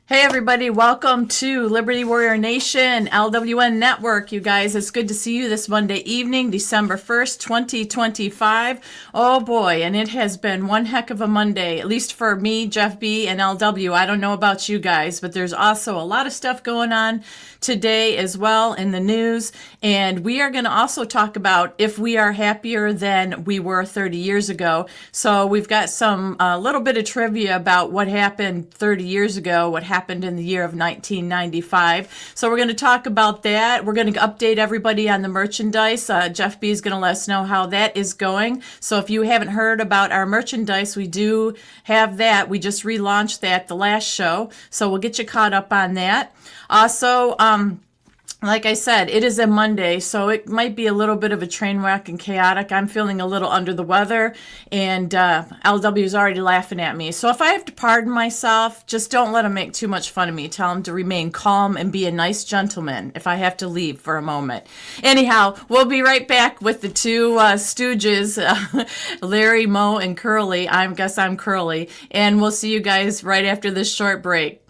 Hey everybody, welcome to Liberty Warrior Nation, LWN Network. You guys, it's good to see you this Monday evening, December 1st, 2025. Oh boy, and it has been one heck of a Monday, at least for me, Jeff B, and LW. I don't know about you guys, but there's also a lot of stuff going on today as well in the news. And we are going to also talk about if we are happier than we were 30 years ago. So we've got a little bit of trivia about what happened 30 years ago, what happened in the year of 1995. So we're going to talk about that. We're going to update everybody on the merchandise. Jeff B is going to let us know how that is going. So if you haven't heard about our merchandise, we do have that. We just relaunched that the last show. So we'll get you caught up on that. Also, like I said, it is a Monday, so it might be a little bit of a train wreck and chaotic. I'm feeling a little under the weather, and LW is already laughing at me. So if I have to pardon myself, just don't let him make too much fun of me. Tell him to remain calm and be a nice gentleman if I have to leave for a moment. Anyhow, we'll be right back with the two stooges, Larry, Mo, and Curly. I guess I'm Curly, and we'll see you guys right after this short break.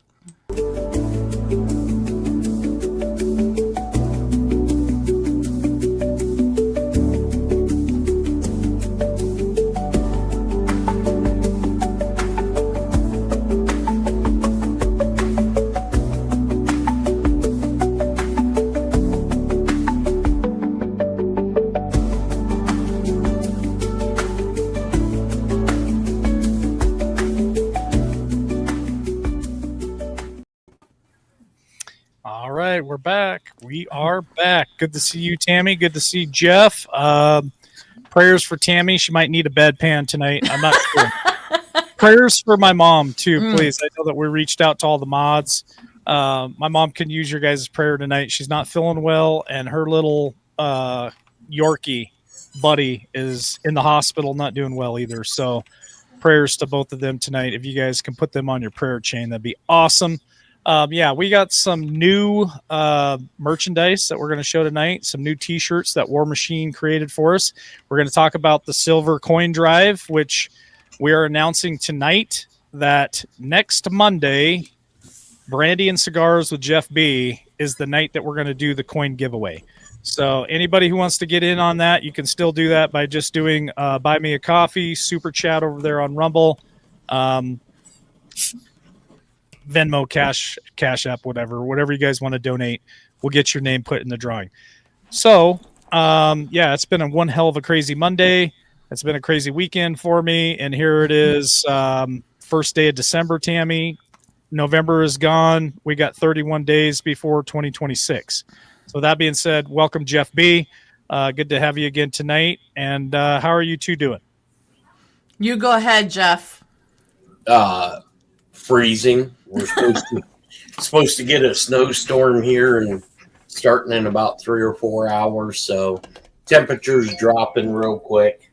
We're back. We are back. Good to see you, Tammy. Good to see Jeff. Prayers for Tammy. She might need a bedpan tonight. I'm not sure. Prayers for my mom, too, please. I know that we reached out to all the mods. My mom can use your guys' prayer tonight. She's not feeling well, and her little Yorkie buddy is in the hospital, not doing well either. So prayers to both of them tonight. If you guys can put them on your prayer chain, that'd be awesome. We got some new merchandise that we're going to show tonight, some new t-shirts that War Machine created for us. We're going to talk about the Silver Coin Drive, which we are announcing tonight that next Monday, Brandy and Cigars with Jeff B is the night that we're going to do the coin giveaway. So anybody who wants to get in on that, you can still do that by just doing Buy Me a Coffee, Super Chat over there on Rumble. Venmo, Cash App, whatever you guys want to donate, we'll get your name put in the drawing. So, it's been one hell of a crazy Monday. It's been a crazy weekend for me, and here it is, first day of December, Tammy. November is gone. We got 31 days before 2026. So that being said, welcome, Jeff B. Good to have you again tonight. And how are you two doing? You go ahead, Jeff. Freezing. We're supposed to get a snowstorm here and starting in about 3 or 4 hours. So temperatures dropping real quick.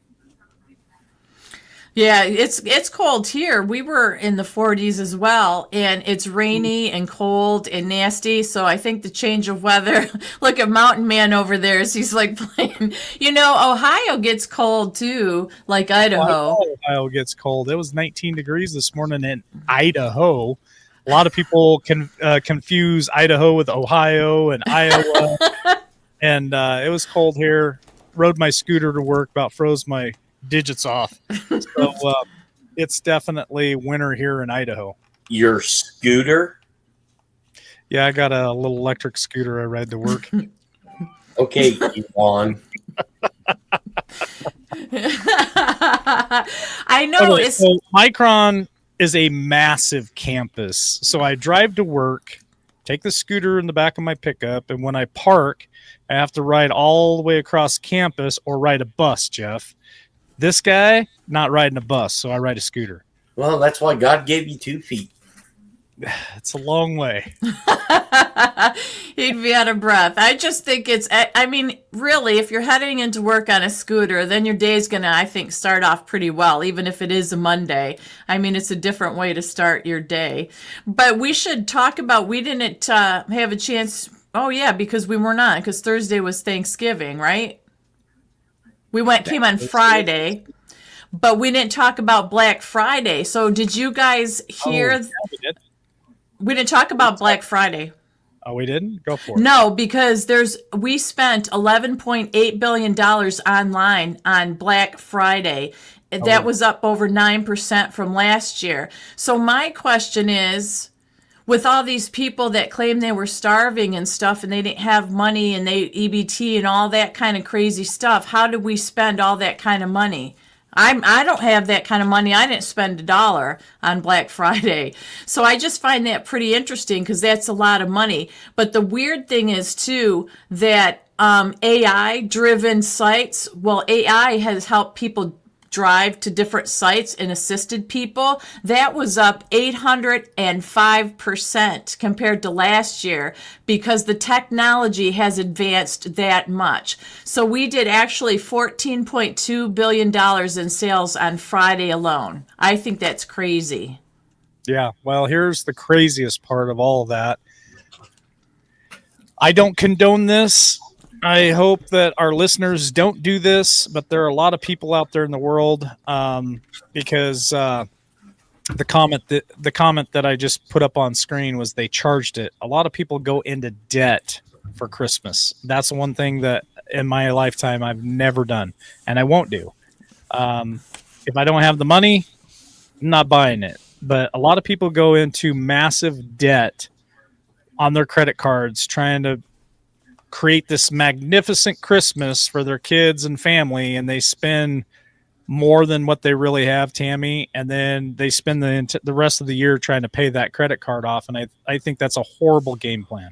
Yeah, it's cold here. We were in the 40s as well, and it's rainy and cold and nasty. So I think the change of weather. Look at Mountain Man over there. He's like playing. Ohio gets cold too, like Idaho. Ohio gets cold. It was 19 degrees this morning in Idaho. A lot of people can confuse Idaho with Ohio and Iowa. And it was cold here. Rode my scooter to work, about froze my digits off. So it's definitely winter here in Idaho. Your scooter? Yeah, I got a little electric scooter I ride to work. Okay, Elon. I know. Okay, so Micron is a massive campus. So I drive to work, take the scooter in the back of my pickup, and when I park, I have to ride all the way across campus or ride a bus, Jeff. This guy, not riding a bus, so I ride a scooter. Well, that's why God gave you 2 feet. It's a long way. He'd be out of breath. I just think really, if you're heading into work on a scooter, then your day's going to, I think, start off pretty well, even if it is a Monday. It's a different way to start your day. But we should talk about, we didn't have a chance. Oh, yeah, because we were not, because Thursday was Thanksgiving, right? Came on Friday. But we didn't talk about Black Friday. So did you guys hear? We didn't talk about Black Friday. Oh, we didn't? Go for it. No, because we spent $11.8 billion online on Black Friday. That was up over 9% from last year. So my question is, with all these people that claim they were starving and stuff and they didn't have money and they EBT and all that kind of crazy stuff, how did we spend all that kind of money? I don't have that kind of money. I didn't spend $1 on Black Friday. So I just find that pretty interesting because that's a lot of money. But the weird thing is, too, that AI-driven sites, well, AI has helped people drive to different sites and assisted people. That was up 805% compared to last year because the technology has advanced that much. So we did actually $14.2 billion in sales on Friday alone. I think that's crazy. Yeah. Well, here's the craziest part of all of that. I don't condone this. I hope that our listeners don't do this, but there are a lot of people out there in the world because the comment that I just put up on screen was they charged it. A lot of people go into debt for Christmas. That's one thing that in my lifetime I've never done, and I won't do. If I don't have the money, I'm not buying it. But a lot of people go into massive debt on their credit cards trying to create this magnificent Christmas for their kids and family, and they spend more than what they really have, Tammy, and then they spend the rest of the year trying to pay that credit card off, and I think that's a horrible game plan.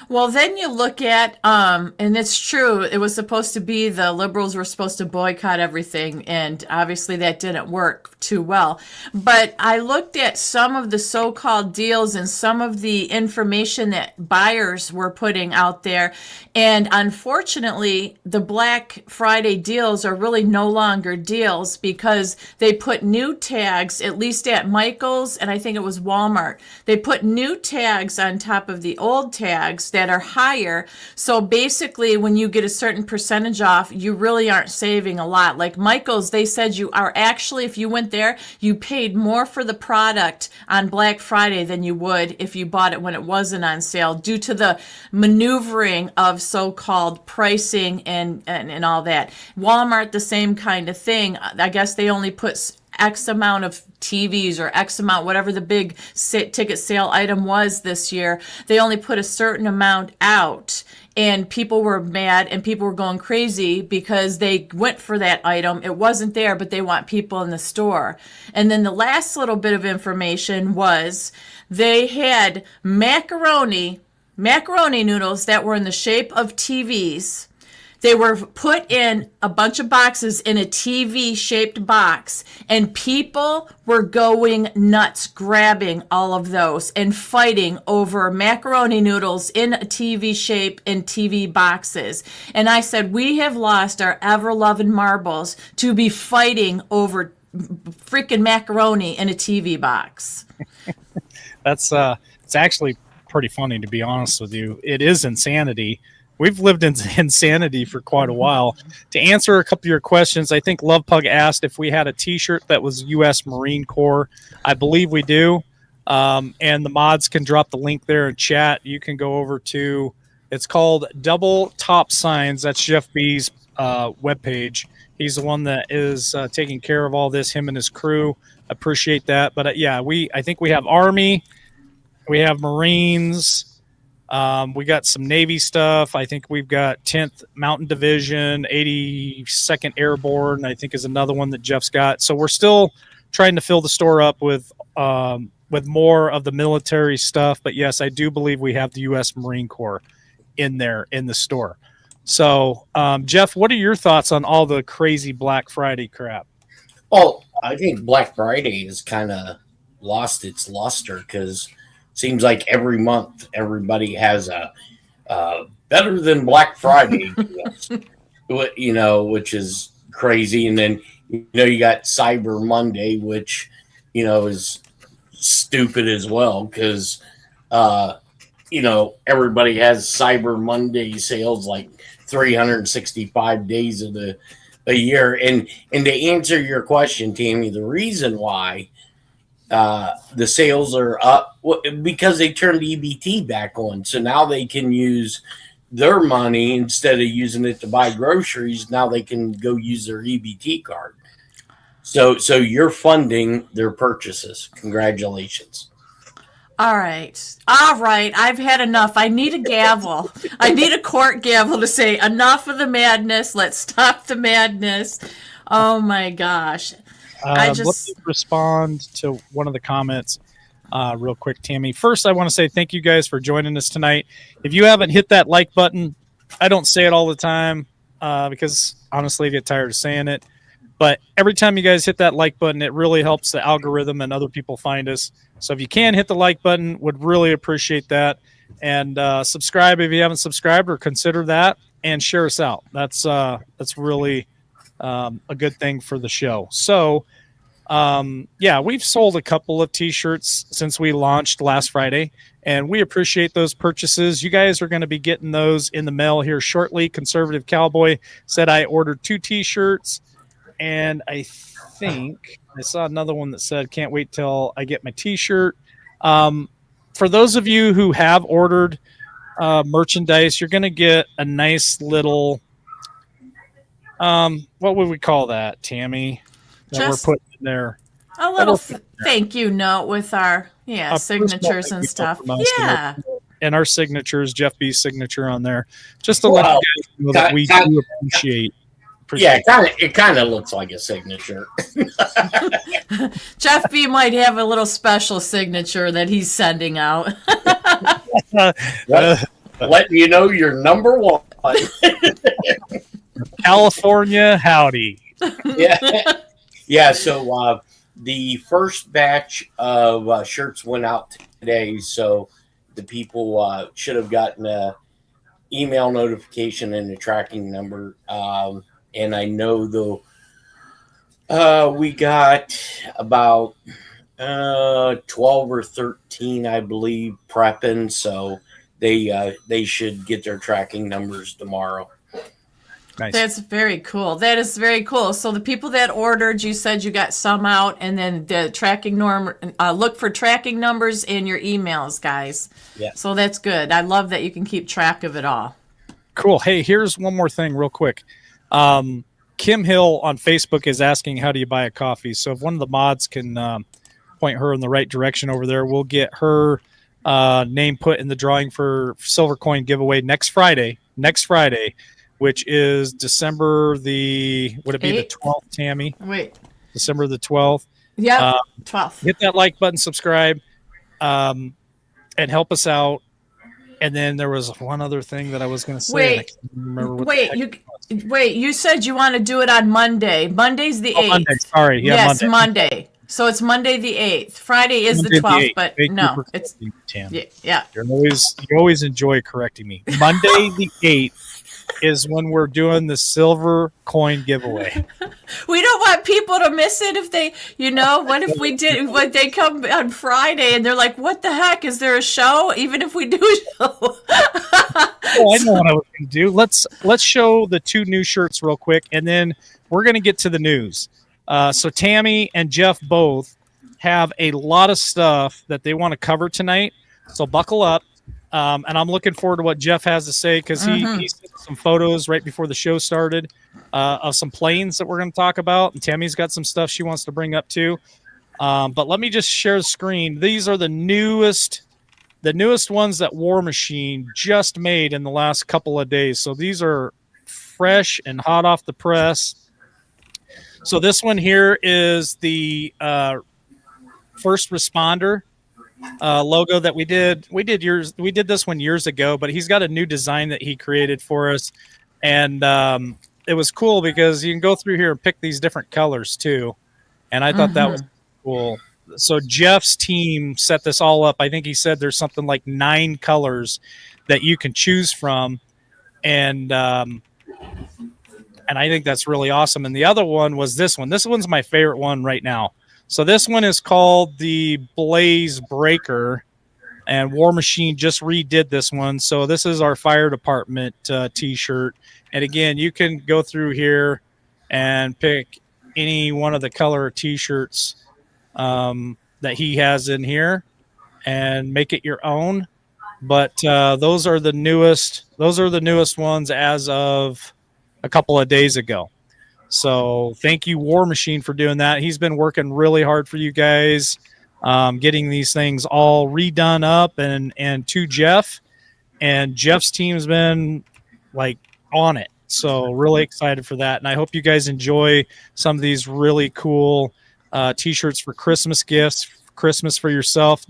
Well, then you look at, and it's true, it was supposed to be the liberals were supposed to boycott everything, and obviously that didn't work too well. But I looked at some of the so-called deals and some of the information that buyers were putting out there, and unfortunately, the Black Friday deals are really no longer deals because they put new tags, at least at Michael's, and I think it was Walmart. They put new tags on top of the old tags that are higher. So basically, when you get a certain percentage off, you really aren't saving a lot. Like Michael's, they said you are actually, if you went there, you paid more for the product on Black Friday than you would if you bought it when it wasn't on sale due to the maneuvering of so-called pricing and all that. Walmart, the same kind of thing. I guess they only put X amount of TVs or X amount, whatever the big ticket sale item was this year. They only put a certain amount out, and people were mad and people were going crazy because they went for that item. It wasn't there, but they want people in the store. And then the last little bit of information was they had macaroni noodles that were in the shape of TVs. They were put in a bunch of boxes in a TV-shaped box, and people were going nuts grabbing all of those and fighting over macaroni noodles in a TV shape in TV boxes. And I said, we have lost our ever-loving marbles to be fighting over freaking macaroni in a TV box. That's it's actually pretty funny, to be honest with you. It is insanity. We've lived in insanity for quite a while. To answer a couple of your questions, I think Love Pug asked if we had a T-shirt that was U.S. Marine Corps. I believe we do. And the mods can drop the link there in chat. You can go over to, it's called Double Top Signs. That's Jeff B's webpage. He's the one that is taking care of all this, him and his crew. Appreciate that. But yeah, I think we have Army. We have Marines. We got some Navy stuff. I think we've got 10th Mountain Division, 82nd Airborne, I think is another one that Jeff's got. So we're still trying to fill the store up with more of the military stuff. But yes, I do believe we have the U.S. Marine Corps in there in the store. So, Jeff, what are your thoughts on all the crazy Black Friday crap? Well, I think Black Friday has kind of lost its luster because seems like every month everybody has a better than Black Friday, which is crazy. And then, you got Cyber Monday, which, is stupid as well because, everybody has Cyber Monday sales like 365 days of the year. And to answer your question, Tammy, the reason why the sales are up Well, because they turned EBT back on, so now they can use their money instead of using it to buy groceries. Now they can go use their EBT card. So you're funding their purchases. Congratulations. All right. All right. I've had enough. I need a gavel. I need a court gavel to say enough of the madness. Let's stop the madness. Oh my gosh. Let me respond to one of the comments real quick, Tammy. First, I want to say thank you guys for joining us tonight. If you haven't hit that like button, I don't say it all the time because honestly, I get tired of saying it. But every time you guys hit that like button, it really helps the algorithm and other people find us. So if you can hit the like button, would really appreciate that. And subscribe if you haven't subscribed, or consider that, and share us out. That's really a good thing for the show. So yeah, we've sold a couple of t-shirts since we launched last Friday, and we appreciate those purchases. You guys are going to be getting those in the mail here shortly. Conservative Cowboy said I ordered 2 t-shirts. And I think I saw another one that said, can't wait till I get my t-shirt. For those of you who have ordered merchandise, you're going to get a nice little, what would we call that, Tammy? That we're putting in there. A little thank you note with our signatures and stuff. Yeah. And our signatures, Jeff B's signature on there. Just to let you guys know that we do appreciate. Yeah, it kind of looks like a signature. Jeff B might have a little special signature that he's sending out. Letting you know you're number one. California, howdy. Yeah. So the first batch of shirts went out today, so the people should have gotten a email notification and a tracking number. And I know though we got about 12 or 13, I believe, prepping. So they should get their tracking numbers tomorrow. Nice. That's very cool. That is very cool. So the people that ordered, you said you got some out, and then the tracking look for tracking numbers in your emails, guys. Yeah. So that's good. I love that you can keep track of it all. Cool. Hey, here's one more thing real quick. Kim Hill on Facebook is asking, how do you buy a coffee? So if one of the mods can point her in the right direction over there, we'll get her name put in the drawing for Silver Coin giveaway next Friday, which is December the 12th, Tammy? Wait. December the 12th. Yeah, 12th. Hit that like button, subscribe, and help us out. And then there was one other thing that I was going to say. Wait, I can't remember what you said you want to do it on Monday. Monday's the 8th. Monday, sorry. Yeah, yes, Monday. So it's Monday the 8th. Friday is Monday the 12th, but Thank no, it's Tam. Yeah. You always enjoy correcting me. Monday the 8th is when we're doing the silver coin giveaway. We don't want people to miss it if they, what if we did, what they come on Friday and they're like, what the heck? Is there a show? Even if we do a show. Oh, I know what I was going to do. Let's show the 2 new shirts real quick, and then we're going to get to the news. So Tammy and Jeff both have a lot of stuff that they want to cover tonight. So buckle up. And I'm looking forward to what Jeff has to say, because he sent some photos right before the show started of some planes that we're going to talk about. And Tammy's got some stuff she wants to bring up too. But let me just share the screen. These are the newest ones that War Machine just made in the last couple of days. So these are fresh and hot off the press. So this one here is the first responder logo that we did. We did this one years ago, but he's got a new design that he created for us, and it was cool because you can go through here and pick these different colors too. And I thought that was cool. So Jeff's team set this all up. I think he said there's something like 9 colors that you can choose from, and I think that's really awesome. And the other one was this one. This one's my favorite one right now. So this one is called the Blaze Breaker, and War Machine just redid this one. So this is our fire department t-shirt. And again, you can go through here and pick any one of the color t-shirts that he has in here. and make it your own. But those are the newest ones as of a couple of days ago. So thank you, War Machine, for doing that. He's been working really hard for you guys, getting these things all redone up and to Jeff. And Jeff's team's been like on it. So really excited for that. And I hope you guys enjoy some of these really cool t-shirts for Christmas gifts, Christmas for yourself.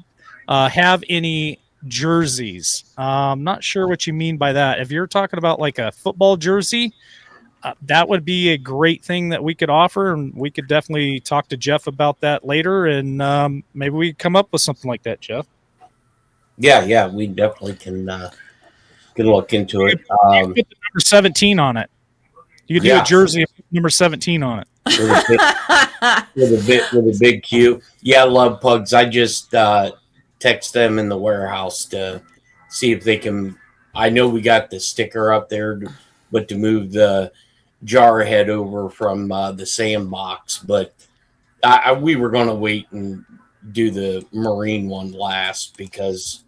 Have any jerseys? I'm not sure what you mean by that. If you're talking about like a football jersey, that would be a great thing that we could offer, and we could definitely talk to Jeff about that later, and maybe we come up with something like that, Jeff. Yeah, we definitely can look into it. You could put the number 17 on it. You could do a jersey with number 17 on it. With a big Q. Yeah, Love Pugs. I just text them in the warehouse to see if they can. I know we got the sticker up there, but to move the jar head over from the sandbox. But we were going to wait and do the Marine one last because,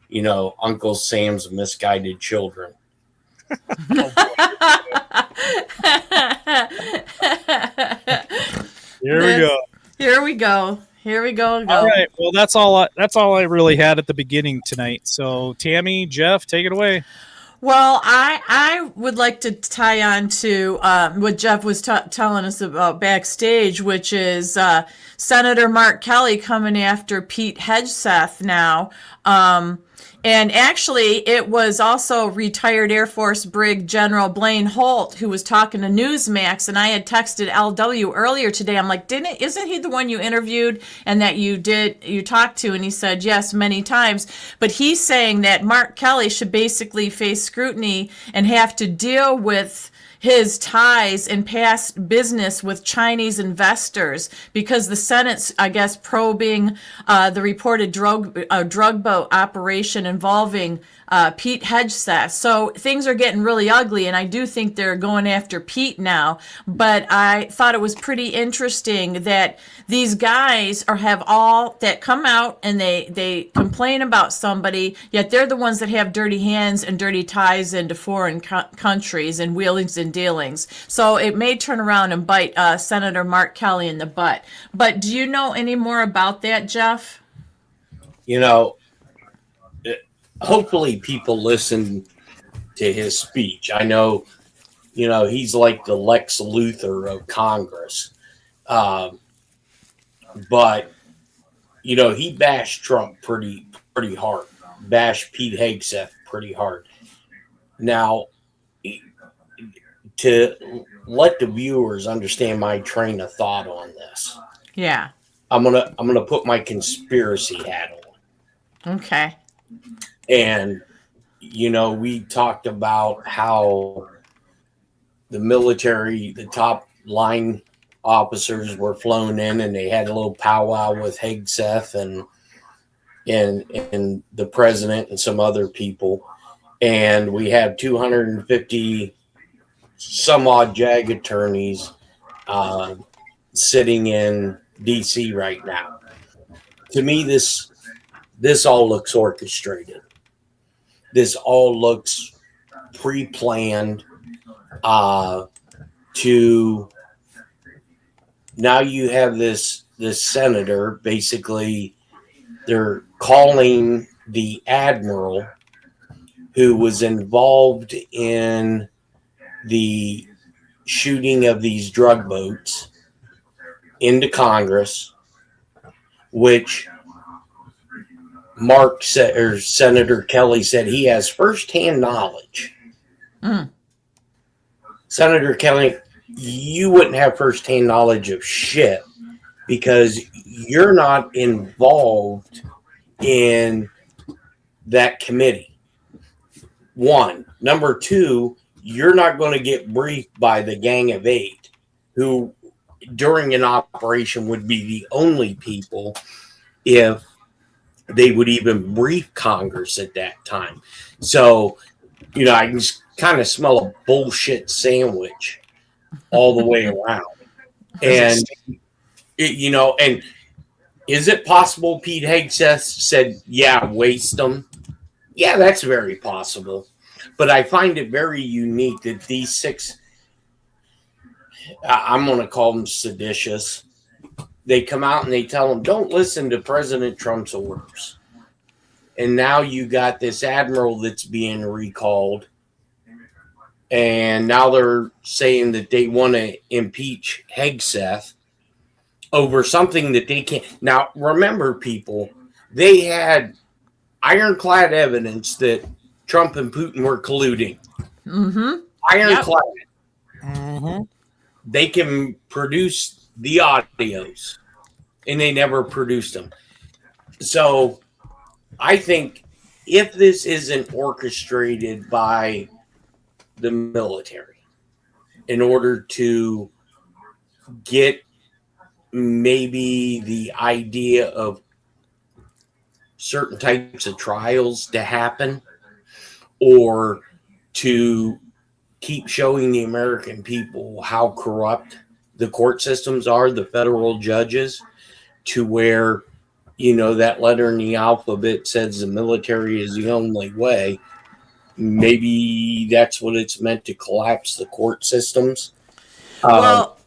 you know, Uncle Sam's misguided children. Here we go. All right. Well, that's all I really had at the beginning tonight. So, Tammy, Jeff, take it away. Well, I would like to tie on to what Jeff was telling us about backstage, which is Senator Mark Kelly coming after Pete Hegseth now. And actually, it was also retired Air Force Brig General Blaine Holt who was talking to Newsmax, and I had texted LW earlier today. I'm like, isn't he the one you interviewed and that you talked to? And he said, yes, many times. But he's saying that Mark Kelly should basically face scrutiny and have to deal with his ties and past business with Chinese investors because the Senate's, I guess, probing the reported drug boat operation involving Pete Hegseth. So things are getting really ugly, and I do think they're going after Pete now. But I thought it was pretty interesting that these guys have all that come out and they complain about somebody, yet they're the ones that have dirty hands and dirty ties into foreign countries and wheelings and dealings. So it may turn around and bite Senator Mark Kelly in the butt. But do you know any more about that, Jeff? You know, hopefully people listen to his speech. I know, you know, he's like the Lex Luthor of Congress. But, you know, he bashed Trump pretty hard, bashed Pete Hegseth pretty hard. Now, to let the viewers understand my train of thought on this. Yeah. I'm gonna put my conspiracy hat on. Okay. And, you know, we talked about how the military, the top line officers were flown in and they had a little powwow with Hegseth and the president and some other people. And we have 250 some odd JAG attorneys sitting in DC right now. To me, this all looks orchestrated. This all looks pre-planned to now you have this senator, basically they're calling the admiral who was involved in the shooting of these drug boats into Congress, which Mark said, or Senator Kelly said he has firsthand knowledge. Senator Kelly, you wouldn't have firsthand knowledge of shit because you're not involved in that committee. One. Number two, you're not going to get briefed by the Gang of Eight, who during an operation would be the only people if they would even brief Congress at that time. So, you know, I can just kind of smell a bullshit sandwich all the way around. And, you know, and Is it possible Pete Hegseth said, yeah, waste them? Yeah, that's very possible. But I find it very unique that these 6, I'm going to call them seditious, they come out and they tell them, don't listen to President Trump's orders. And now you got this admiral that's being recalled. And now they're saying that they want to impeach Hegseth over something that they can't. Now, remember, people, they had ironclad evidence that Trump and Putin were colluding. Mm-hmm. Ironclad. Mm-hmm. They can produce the audios, and they never produced them. So I think if this isn't orchestrated by the military in order to get maybe the idea of certain types of trials to happen, or to keep showing the American people how corrupt the court systems are, the federal judges, to where, you know, that letter in the alphabet says the military is the only way. Maybe that's what it's meant, to collapse the court systems. Well,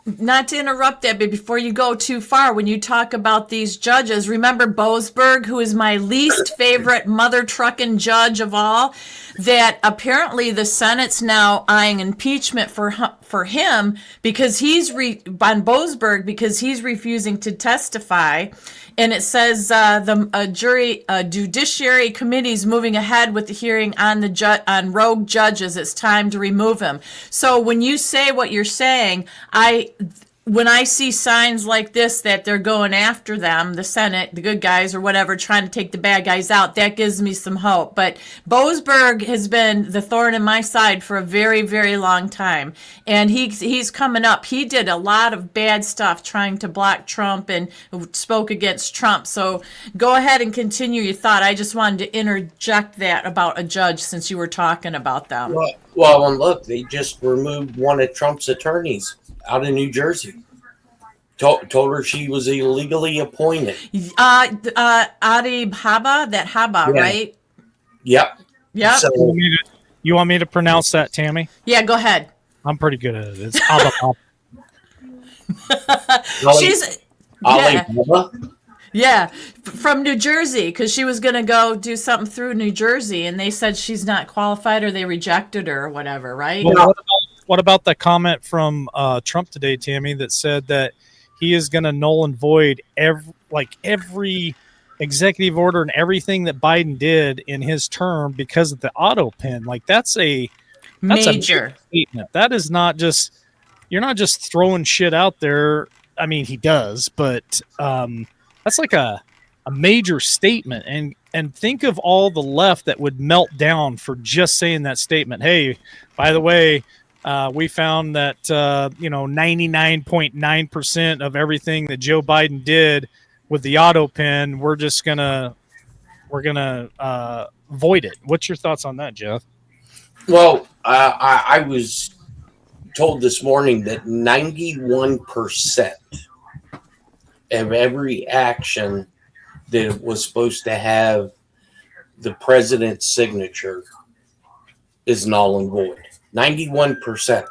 not to interrupt that, but before you go too far, when you talk about these judges, remember Boasberg, who is my least favorite mother trucking judge of all, that apparently the Senate's now eyeing impeachment for him because he's on Boasberg because he's refusing to testify. And it says the judiciary committee is moving ahead with the hearing on on rogue judges. It's time to remove him. So when you say what you're saying, when I see signs like this that they're going after them, the Senate, the good guys or whatever, trying to take the bad guys out, that gives me some hope. But Boasberg has been the thorn in my side for a very, very long time. And he's coming up. He did a lot of bad stuff trying to block Trump and spoke against Trump. So go ahead and continue your thought. I just wanted to interject that about a judge since you were talking about them. Well, and look, they just removed one of Trump's attorneys out of New Jersey. Told her she was illegally appointed. Adi Haba, that Haba, Yeah. right? Yep. Yep. So, You want me to pronounce that, Tammy? Yeah, go ahead. I'm pretty good at it. It's Abba She's yeah, from New Jersey, because she was going to go do something through New Jersey, and they said she's not qualified or they rejected her or whatever, right? Well, what about the comment from Trump today, Tammy, that said that he is going to null and void every executive order and everything that Biden did in his term because of the auto pen? Like that's a major statement. That is not just, you're not just throwing shit out there. I mean, he does, but that's like a major statement. And think of all the left that would melt down for just saying that statement. Hey, by the way, we found that 99.9% of everything that Joe Biden did with the auto pen, we're gonna void it. What's your thoughts on that, Jeff? Well, I was told this morning that 91% of every action that was supposed to have the president's signature is null and void. 91%.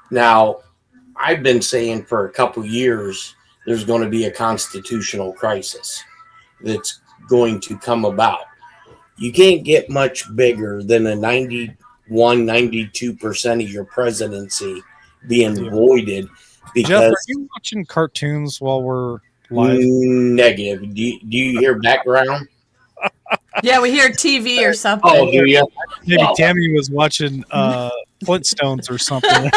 Now, I've been saying for a couple years there's going to be a constitutional crisis that's going to come about. You can't get much bigger than a 92% of your presidency being voided because... Jeff, are you watching cartoons while we're live? Negative. Do you hear background? Yeah, we hear TV or something. Oh, do you? Maybe Tammy was watching Flintstones or something.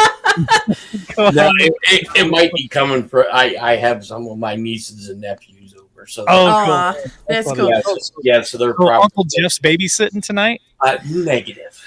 No, it might be coming for. I have some of my nieces and nephews over, so cool. That's cool. So they're So probably Uncle Jeff's babysitting tonight. negative.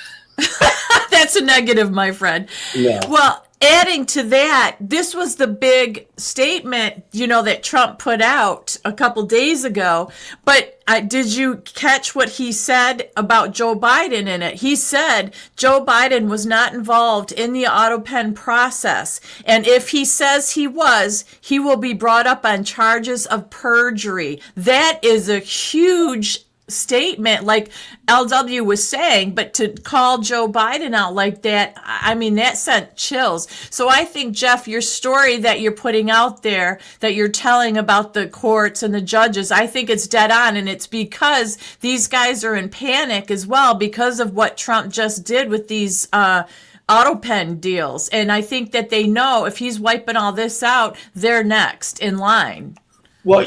That's a negative, my friend. No. Well, adding to that, this was the big statement, that Trump put out a couple days ago. But did you catch what he said about Joe Biden in it? He said Joe Biden was not involved in the AutoPen process. And if he says he was, he will be brought up on charges of perjury. That is a huge statement, like LW was saying, but to call Joe Biden out like that, I mean, that sent chills. So I think, Jeff, your story that you're putting out there, that you're telling about the courts and the judges, I think it's dead on. And it's because these guys are in panic as well because of what Trump just did with these AutoPen deals. And I think that they know if he's wiping all this out, they're next in line. Well,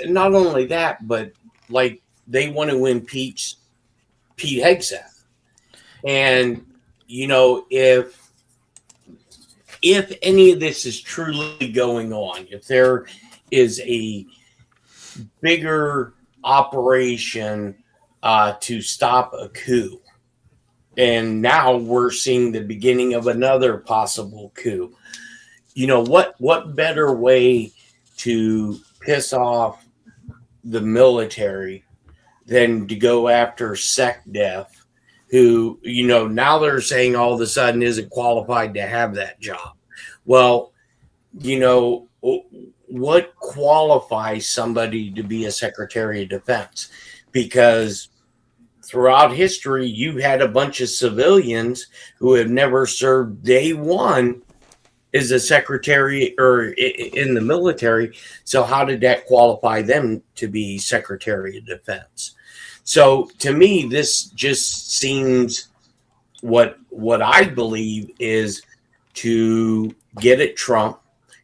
not only that, but like they want to impeach Pete Hegseth. And, if any of this is truly going on, if there is a bigger operation to stop a coup, and now we're seeing the beginning of another possible coup, what better way to piss off the military than to go after SecDef, who, now they're saying all of a sudden isn't qualified to have that job. Well, what qualifies somebody to be a Secretary of Defense? Because throughout history, you had a bunch of civilians who have never served day one as a secretary or in the military. So how did that qualify them to be Secretary of Defense? So to me, this just seems what I believe is to get at Trump,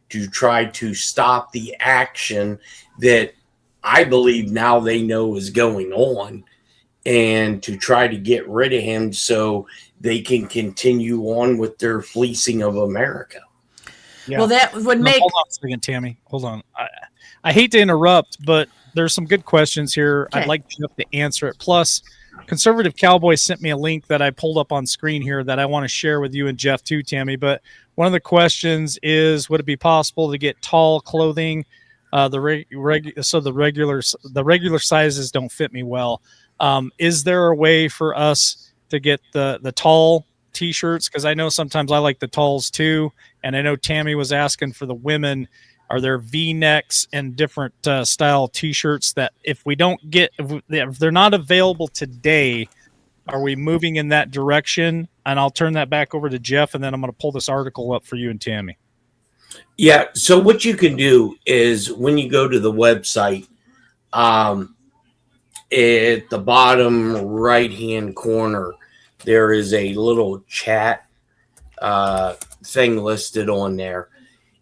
to try to stop the action that I believe now they know is going on, and to try to get rid of him so they can continue on with their fleecing of America. Yeah. Well, that would make. Hold on a second, Tammy. Hold on. I hate to interrupt, but there's some good questions here. Okay. I'd like Jeff to answer it. Plus, Conservative Cowboy sent me a link that I pulled up on screen here that I want to share with you and Jeff too, Tammy. But one of the questions is, would it be possible to get tall clothing? The regular sizes don't fit me well. Is there a way for us to get the tall T-shirts? Because I know sometimes I like the talls too, and I know Tammy was asking for the women. Are there V-necks and different style T-shirts that if they're not available today, are we moving in that direction? And I'll turn that back over to Jeff, and then I'm going to pull this article up for you and Tammy. Yeah. So what you can do is when you go to the website, at the bottom right-hand corner, there is a little chat thing listed on there.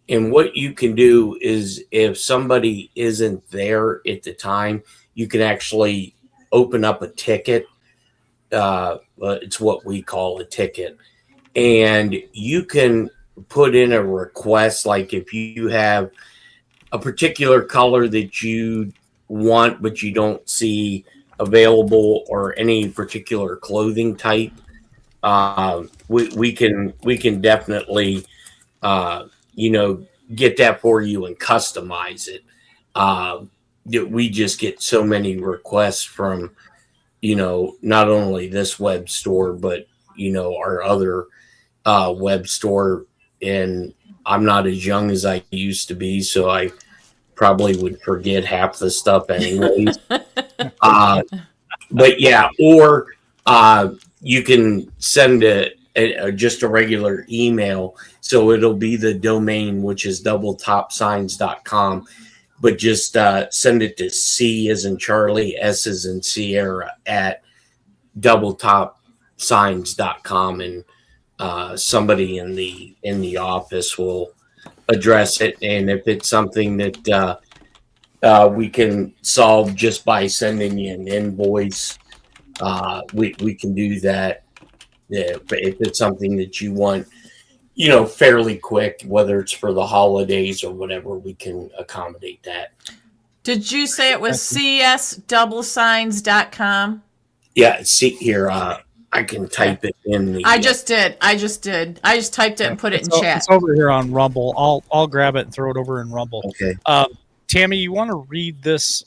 And what you can do is if somebody isn't there at the time, you can actually open up a ticket. It's what we call a ticket. And you can put in a request, like if you have a particular color that you want, but you don't see available, or any particular clothing type, we can definitely, get that for you and customize it. We just get so many requests from, not only this web store, but, our other web store. And I'm not as young as I used to be, so I probably would forget half the stuff anyways. But yeah, or you can send just a regular email. So it'll be the domain, which is doubletopsigns.com. But just send it to C as in Charlie, S as in Sierra at doubletopsigns.com. And somebody in the office will address it. And if it's something that we can solve just by sending you an invoice, we can do that. If it's something that you want, fairly quick, whether it's for the holidays or whatever, we can accommodate that. Did you say it was csdoublesigns.com? Yeah, see here. I can type it in the. I just did. I just typed it and put it in chat. It's over here on Rumble. I'll grab it and throw it over in Rumble. Okay. Tammy, you want to read this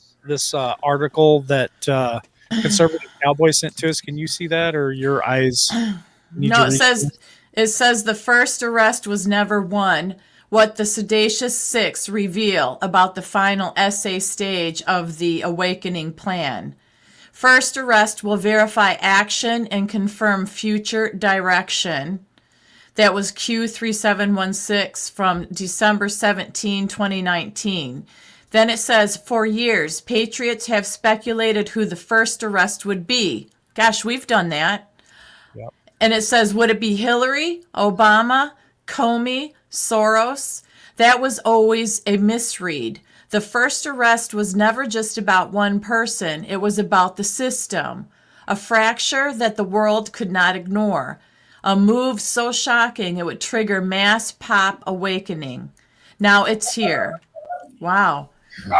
article that Conservative Cowboy sent to us? Can you see that, or your eyes? No, it says the first arrest was never won. What the Sedacious Six reveal about the final essay stage of the awakening plan. First arrest will verify action and confirm future direction. That was Q3716 from December 17, 2019. Then it says, for years, patriots have speculated who the first arrest would be. Gosh, we've done that. Yep. And it says, would it be Hillary, Obama, Comey, Soros? That was always a misread. The first arrest was never just about one person. It was about the system, a fracture that the world could not ignore, a move so shocking it would trigger mass pop awakening. Now it's here. Wow.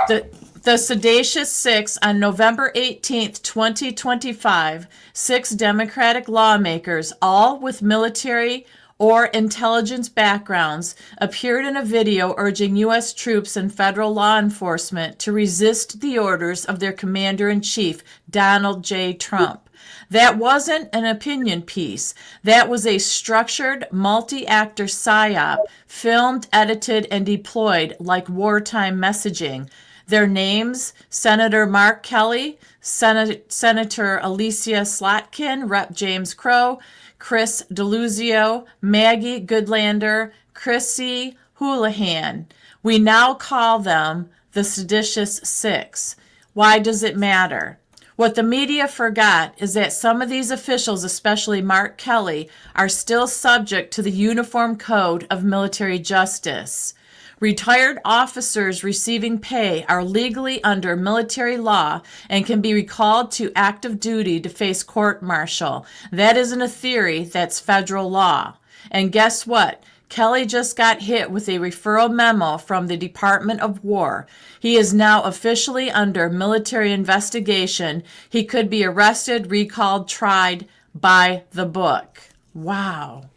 The Sedacious Six on November 18th, 2025, 6 Democratic lawmakers, all with military or intelligence backgrounds, appeared in a video urging U.S. troops and federal law enforcement to resist the orders of their commander-in-chief, Donald J. Trump. That wasn't an opinion piece. That was a structured, multi-actor psyop, filmed, edited, and deployed like wartime messaging. Their names, Senator Mark Kelly, Senator Alicia Slotkin, Rep. James Crow, Chris Deluzio, Maggie Goodlander, Chrissy Houlihan. We now call them the Seditious Six. Why does it matter? What the media forgot is that some of these officials, especially Mark Kelly, are still subject to the Uniform Code of Military Justice. Retired officers receiving pay are legally under military law and can be recalled to active duty to face court-martial. That isn't a theory, that's federal law. And guess what? Kelly just got hit with a referral memo from the Department of War. He is now officially under military investigation. He could be arrested, recalled, tried by the book. Wow.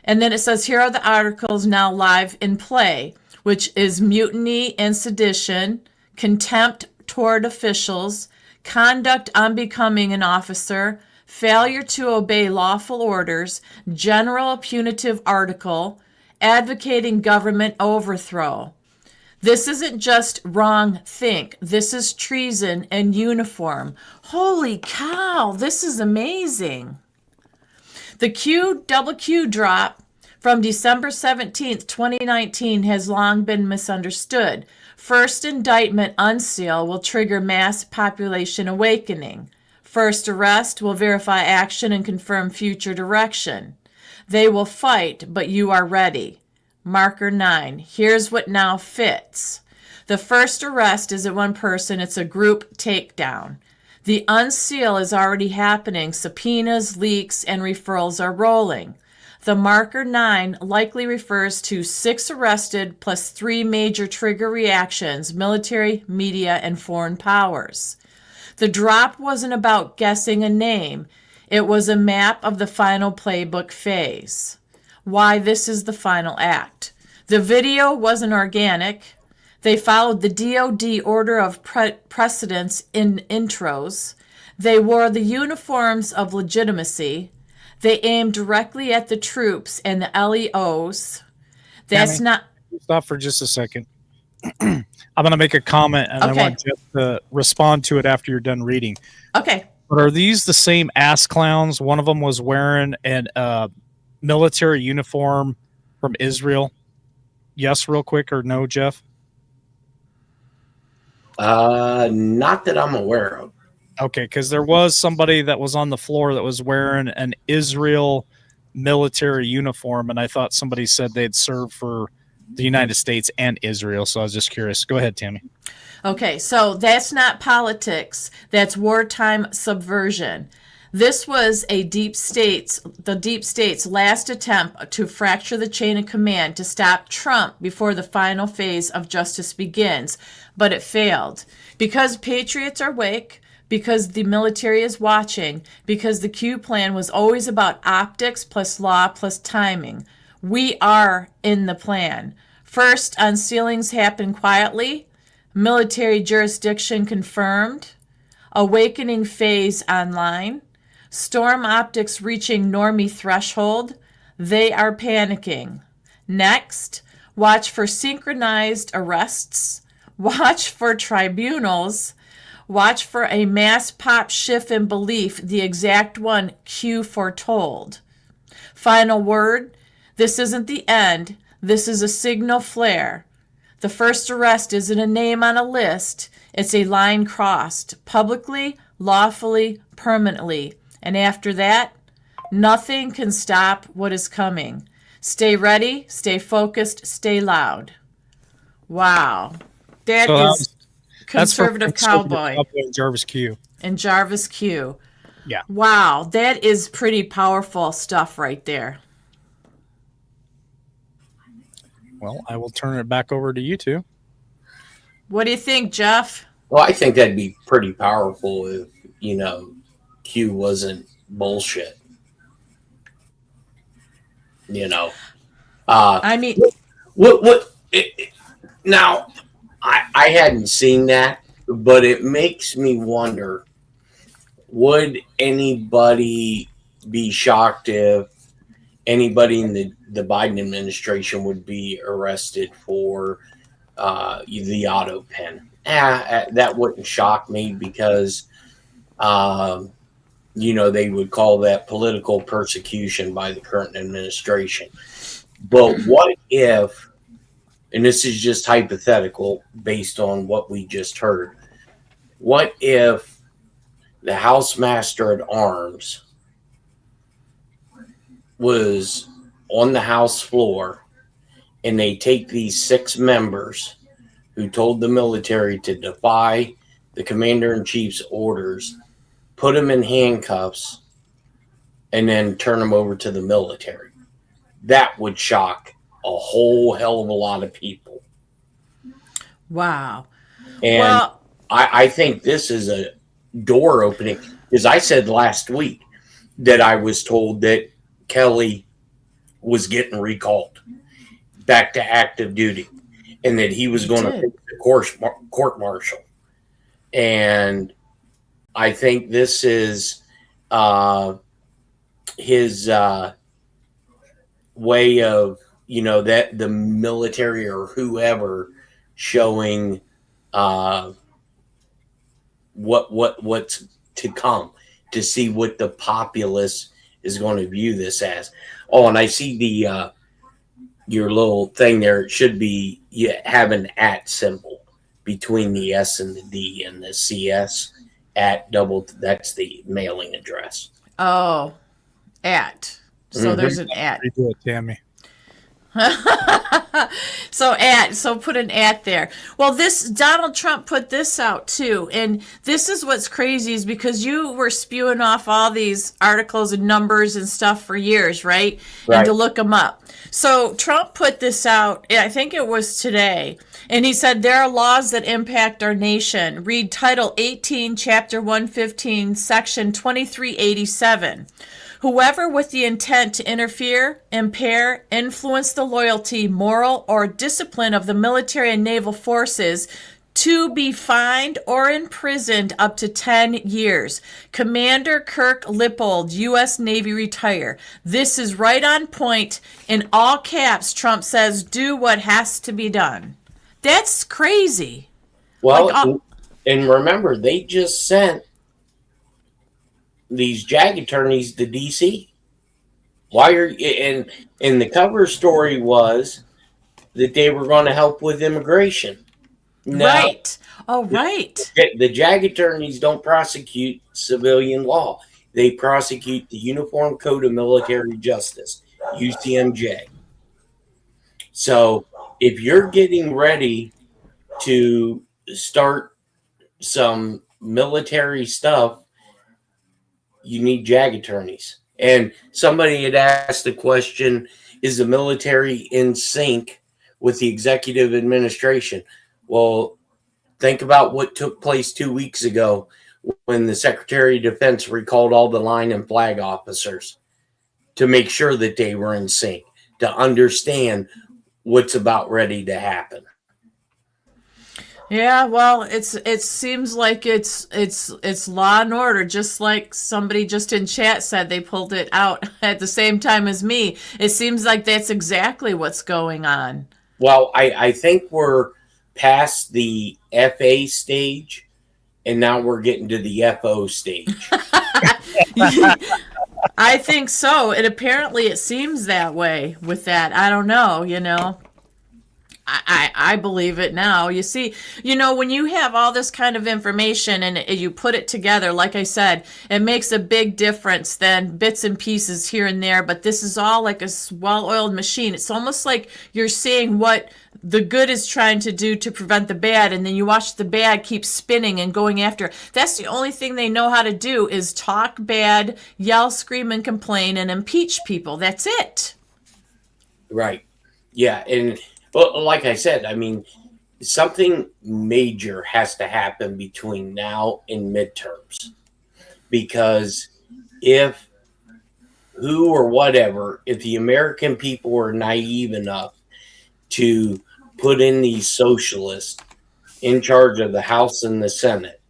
And then it says, here are the articles now live in play, which is mutiny and sedition, contempt toward officials, conduct unbecoming an officer, failure to obey lawful orders, general punitive article, advocating government overthrow. This isn't just wrong think. This is treason and uniform. Holy cow, this is amazing. The double Q drop from December 17th, 2019 has long been misunderstood. First indictment unseal will trigger mass population awakening. First arrest will verify action and confirm future direction. They will fight, but you are ready. Marker 9. Here's what now fits. The first arrest isn't one person, it's a group takedown. The unseal is already happening. Subpoenas, leaks, and referrals are rolling. The marker 9 likely refers to 6 arrested plus 3 major trigger reactions, military, media, and foreign powers. The drop wasn't about guessing a name. It was a map of the final playbook phase. Why this is the final act. The video wasn't organic. They followed the DoD order of precedence in intros. They wore the uniforms of legitimacy. They aimed directly at the troops and the LEOs. That's Tammy, not... Stop for just a second. I'm going to make a comment, and Okay. I want Jeff to respond to it after you're done reading. Okay. But are these the same ass clowns? One of them was wearing an military uniform from Israel. Yes, real quick, or no, Jeff? Not that I'm aware of. Okay, because there was somebody that was on the floor that was wearing an Israel military uniform, and I thought somebody said they'd served for the United States and Israel, so I was just curious. Go ahead, Tammy. Okay, so that's not politics. That's wartime subversion. This was the deep state's last attempt to fracture the chain of command to stop Trump before the final phase of justice begins, but it failed. Because patriots are awake, because the military is watching, because the Q plan was always about optics plus law plus timing. We are in the plan. First, unsealings happen quietly. Military jurisdiction confirmed. Awakening phase online. Storm optics reaching normie threshold. They are panicking. Next, watch for synchronized arrests. Watch for tribunals. Watch for a mass pop shift in belief, the exact one Q foretold. Final word, this isn't the end. This is a signal flare. The first arrest isn't a name on a list. It's a line crossed, publicly, lawfully, permanently. And after that, nothing can stop what is coming. Stay ready, stay focused, stay loud. Wow. That So is conservative cowboy and Jarvis Q. and Jarvis Q. Yeah. Wow, that is pretty powerful stuff right there. Well, I will turn it back over to you two. What do you think, Jeff? Well, I think that'd be pretty powerful if, Q wasn't bullshit. I mean, now, I hadn't seen that, but it makes me wonder, would anybody be shocked if anybody in the Biden administration would be arrested for the auto pen? That wouldn't shock me because, they would call that political persecution by the current administration. But what if, and this is just hypothetical based on what we just heard, what if the House Master at Arms was on the House floor and they take these 6 members who told the military to defy the Commander-in-Chief's orders, put them in handcuffs, and then turn them over to the military? That would shock a whole hell of a lot of people. wow. And Well, I think this is a door opening, because I said last week that I was told that Kelly was getting recalled back to active duty and that he was going to did. face the court martial. And I think this is his way of, that the military or whoever showing what's to come, to see what the populace is going to view this as. Oh, and I see the your little thing there. It should be, you have an @ symbol between the S and the D and the CS @ double. That's the mailing address. oh, at. So there's an at. Redo it, Tammy. So put an at there. Well, this Donald Trump put this out too, and this is what's crazy is because you were spewing off all these articles and numbers and stuff for years, right? And to look them up. So Trump put this out, I think it was today, and he said there are laws that impact our nation. Read Title 18, Chapter 115, Section 2387. Whoever with the intent to interfere, impair, influence the loyalty, moral, or discipline of the military and naval forces to be fined or imprisoned up to 10 years. Commander Kirk Lippold, U.S. Navy retire. This is right on point. In all caps, Trump says, do what has to be done. That's crazy. Well, and remember, they just sent these JAG attorneys to D.C. Why are and the cover story was that they were going to help with immigration. No, Right. Oh, right. the JAG attorneys don't prosecute civilian law. They prosecute the Uniform Code of Military Justice, UCMJ. So if you're getting ready to start some military stuff, you need JAG attorneys. And somebody had asked the question, is the military in sync with the executive administration? Well, think about what took place 2 weeks ago when the Secretary of Defense recalled all the line and flag officers to make sure that they were in sync, to understand what's about ready to happen. Yeah, well, it seems like it's law and order, just like somebody just in chat said they pulled it out at the same time as me. It seems like that's exactly what's going on. Well, I think we're past the FA stage, and now we're getting to the FO stage. I think so. And apparently it seems that way with that. I don't know, I believe it now. You see, when you have all this kind of information and you put it together, like I said, it makes a big difference than bits and pieces here and there. But this is all like a well-oiled machine. It's almost like you're seeing what the good is trying to do to prevent the bad, and then you watch the bad keep spinning and going after. That's the only thing they know how to do is talk bad, yell, scream, and complain, and impeach people. That's it. Right. Yeah, and well, like I said, I mean, something major has to happen between now and midterms, because if the American people are naive enough to put in these socialists in charge of the House and the Senate,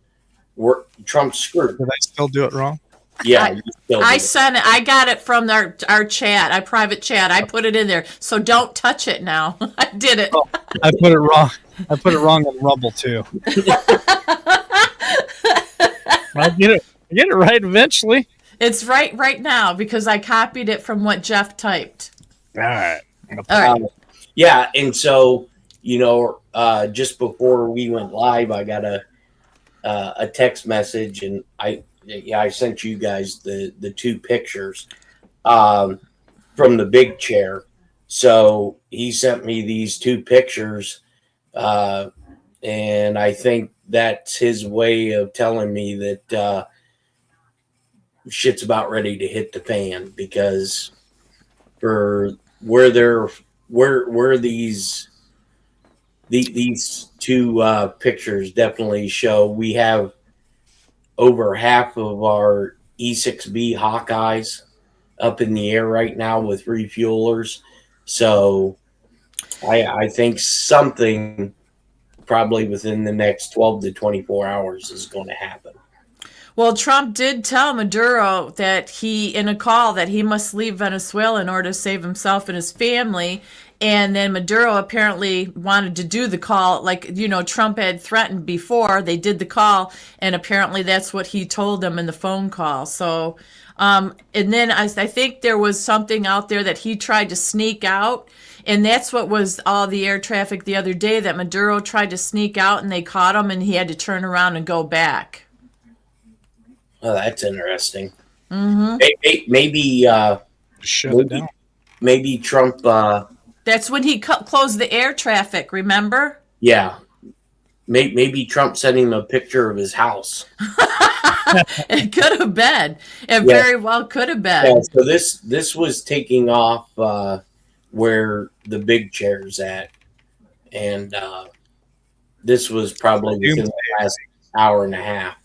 Trump's screwed. Did I still do it wrong? Yeah, I sent it. I got it from our chat, our private chat. I put it in there, so don't touch it now. I did it. Oh, I put it wrong. I put it wrong on Rumble too. I get it right eventually. It's right now because I copied it from what Jeff typed. All right. Yeah, and so just before we went live, I got a text message, and I sent you guys the two pictures from the big chair. So he sent me these two pictures, and I think that's his way of telling me that shit's about ready to hit the fan, because for where these two pictures definitely show, we have over half of our E6B Hawkeyes up in the air right now with refuelers. So I think something probably within the next 12 to 24 hours is going to happen. Well, Trump did tell Maduro that in a call that he must leave Venezuela in order to save himself and his family. And then Maduro apparently wanted to do the call, like, Trump had threatened before. They did the call, and apparently that's what he told them in the phone call. So, and then I think there was something out there that he tried to sneak out, and that's what was all the air traffic the other day, that Maduro tried to sneak out, and they caught him, and he had to turn around and go back. Oh, that's interesting. Mm-hmm. Maybe shut it down. Maybe Trump... That's when he closed the air traffic, remember? Yeah. Maybe Trump sent him a picture of his house. It could have been. It very well could have been. Yeah, so this was taking off where the big chair's at. And this was probably within the last hour and a half.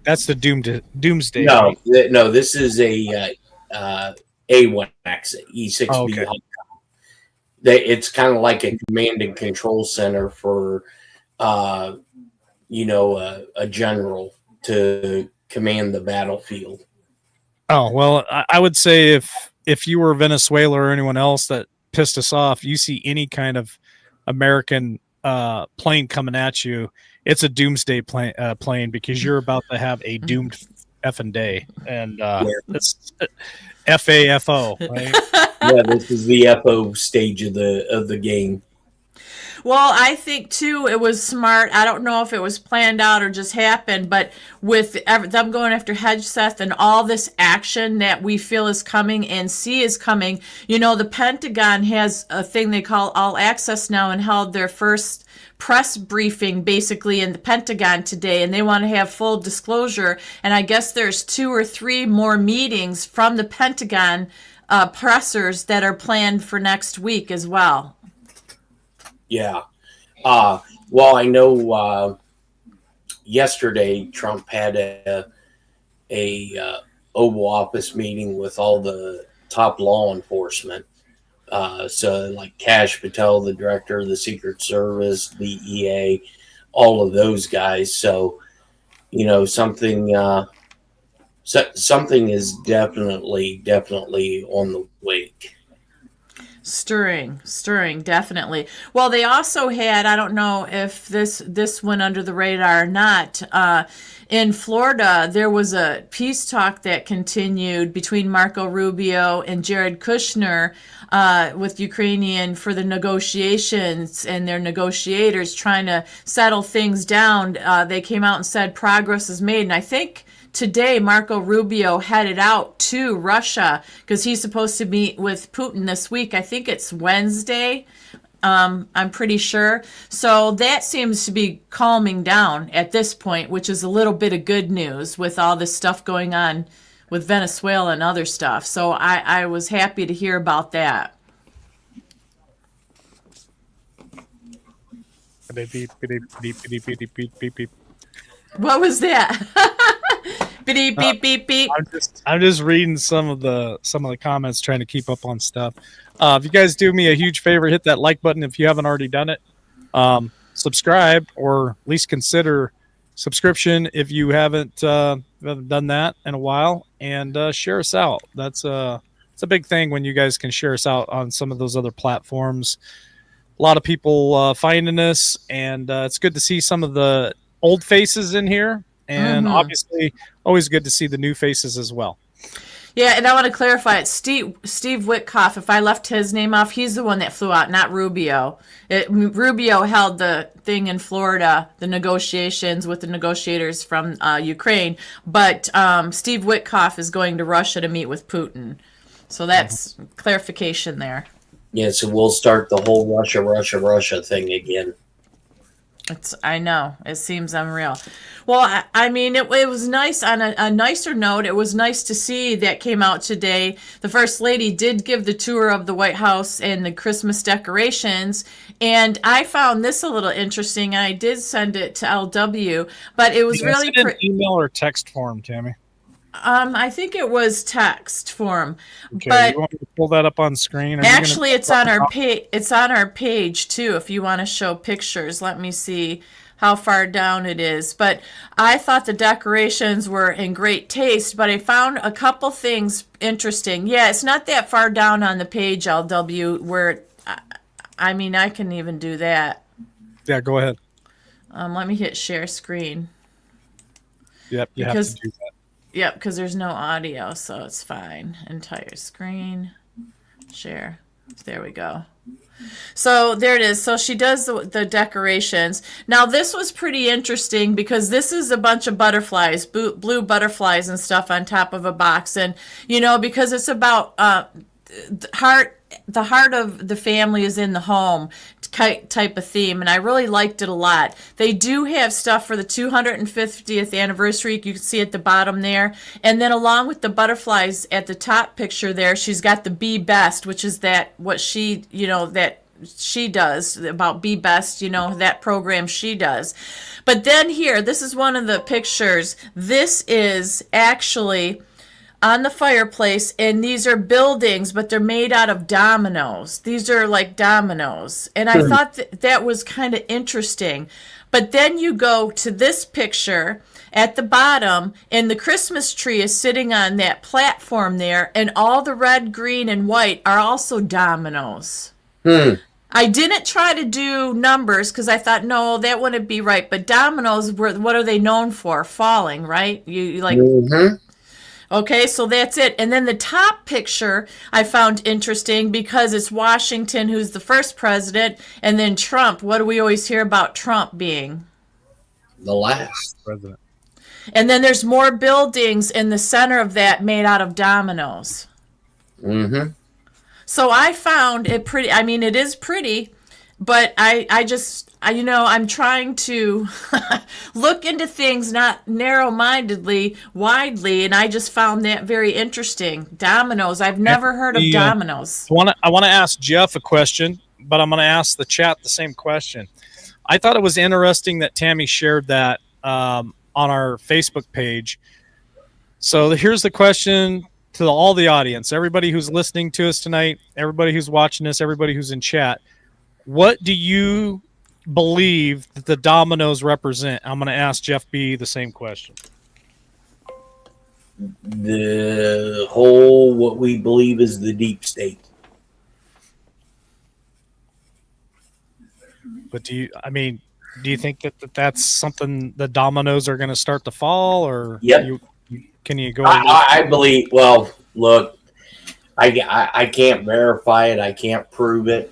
That's the doomsday. No, this is a A1X, E6B. Oh, okay. It's kind of like a command and control center for, a general to command the battlefield. Oh, well, I would say if you were Venezuela or anyone else that pissed us off, you see any kind of American plane coming at you, it's a doomsday plane, because you're about to have a doomed effing day. And it's FAFO, right? Yeah, this is the FO stage of the game. Well, I think, too, it was smart. I don't know if it was planned out or just happened, but with them going after Hegseth and all this action that we feel is coming and see is coming, the Pentagon has a thing they call All Access now, and held their first press briefing basically in the Pentagon today, and they want to have full disclosure. And I guess there's 2 or 3 more meetings from the Pentagon pressers that are planned for next week as well. Yeah. Well, I know yesterday Trump had a Oval Office meeting with all the top law enforcement. So like Kash Patel, the director of the Secret Service, DEA, all of those guys. So, something is definitely on the wake. Stirring, definitely. Well, they also had, I don't know if this went under the radar or not, in Florida, there was a peace talk that continued between Marco Rubio and Jared Kushner with Ukrainian for the negotiations and their negotiators trying to settle things down. They came out and said progress is made. And I think today, Marco Rubio headed out to Russia because he's supposed to meet with Putin this week. I think it's Wednesday. I'm pretty sure. So that seems to be calming down at this point, which is a little bit of good news with all this stuff going on with Venezuela and other stuff. So I was happy to hear about that. What was that? Beep, beep, beep, beep. I'm just reading some of the comments, trying to keep up on stuff. If you guys do me a huge favor, hit that like button if you haven't already done it. Subscribe, or at least consider subscription if you haven't done that in a while, and share us out. It's a big thing when you guys can share us out on some of those other platforms. A lot of people finding us, and it's good to see some of the old faces in here. And obviously, always good to see the new faces as well. Yeah, and I want to clarify it. Steve Witkoff, if I left his name off, he's the one that flew out, not Rubio. Rubio held the thing in Florida, the negotiations with the negotiators from Ukraine. But Steve Witkoff is going to Russia to meet with Putin. So that's clarification there. Yeah, so we'll start the whole Russia thing again. I know. It seems unreal. Well, I mean, it was nice. On a nicer note, it was nice to see that came out today. The First Lady did give the tour of the White House and the Christmas decorations. And I found this a little interesting. I did send it to LW, but it was really an email or text form, Tammy. I think it was text form. Okay, but you want me to pull that up on screen? Actually, it's on our page. It's on our page too. If you want to show pictures, let me see how far down it is. But I thought the decorations were in great taste. But I found a couple things interesting. Yeah, it's not that far down on the page, LW. Where, I mean, I can even do that. Yeah, go ahead. Let me hit share screen. Yep, you have to do that. Yep, because there's no audio, so it's fine. Entire screen, share. There we go. So there it is. So she does the decorations. Now this was pretty interesting because this is a bunch of butterflies, blue butterflies and stuff on top of a box. And, because it's about the heart of the family is in the home type of theme, and I really liked it a lot. They do have stuff for the 250th anniversary. You can see at the bottom there, and then along with the butterflies at the top picture there, she's got the Be Best, which is what she does about Be Best, that program she does. But then here, this is one of the pictures. This is actually on the fireplace, and these are buildings, but they're made out of dominoes. These are like dominoes. And I thought that was kind of interesting. But then you go to this picture at the bottom, and the Christmas tree is sitting on that platform there, and all the red, green, and white are also dominoes. I didn't try to do numbers because I thought, no, that wouldn't be right. But dominoes, what are they known for? Falling, right? You like... Okay, so that's it. And then the top picture I found interesting because it's Washington, who's the first president, and then Trump. What do we always hear about Trump being? The last president. And then there's more buildings in the center of that made out of dominoes. So I found it pretty. I mean, it is pretty, but I'm trying to look into things not narrow-mindedly, widely, and I just found that very interesting. Dominoes. I've never heard of dominoes. I want to ask Jeff a question, but I'm going to ask the chat the same question. I thought it was interesting that Tammy shared that on our Facebook page. So here's the question to all the audience, everybody who's listening to us tonight, everybody who's watching us, everybody who's in chat. What do you believe that the dominoes represent? I'm going to ask Jeff B. the same question. The whole, what we believe is the deep state. But do you think that that's something the dominoes are going to start to fall, or Yep. Can you go? I believe. Well, look, I can't verify it. I can't prove it.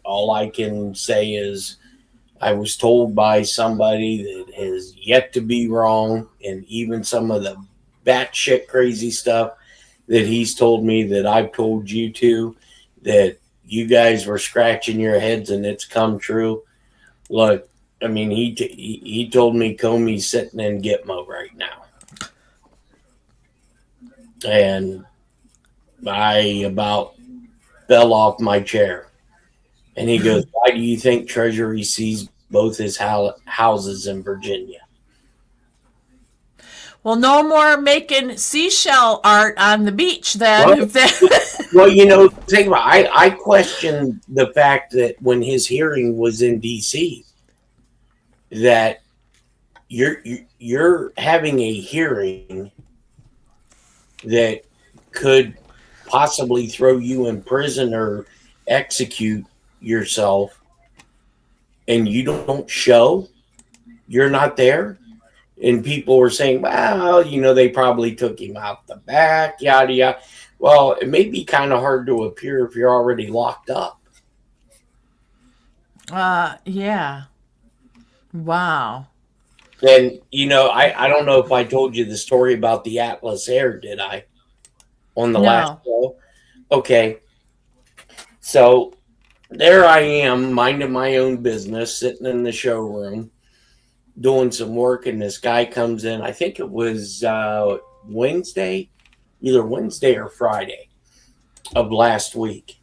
All I can say is I was told by somebody that has yet to be wrong, and even some of the batshit crazy stuff that he's told me that I've told you to, that you guys were scratching your heads and it's come true. Look, I mean, he told me Comey's sitting in Gitmo right now. And I about fell off my chair. And he goes, why do you think Treasury sees both his houses in Virginia? Well, no more making seashell art on the beach then. Well, think about it. I question the fact that when his hearing was in D.C., that you're having a hearing that could possibly throw you in prison or execute yourself, and you don't show, you're not there. And people were saying, well, they probably took him out the back, yada yada. Well, it may be kind of hard to appear if you're already locked up. Yeah. Wow. And, I don't know if I told you the story about the Atlas Air, did I? On the last show? Okay. So there I am, minding my own business, sitting in the showroom, doing some work, and this guy comes in. I think it was Wednesday, either Wednesday or Friday of last week.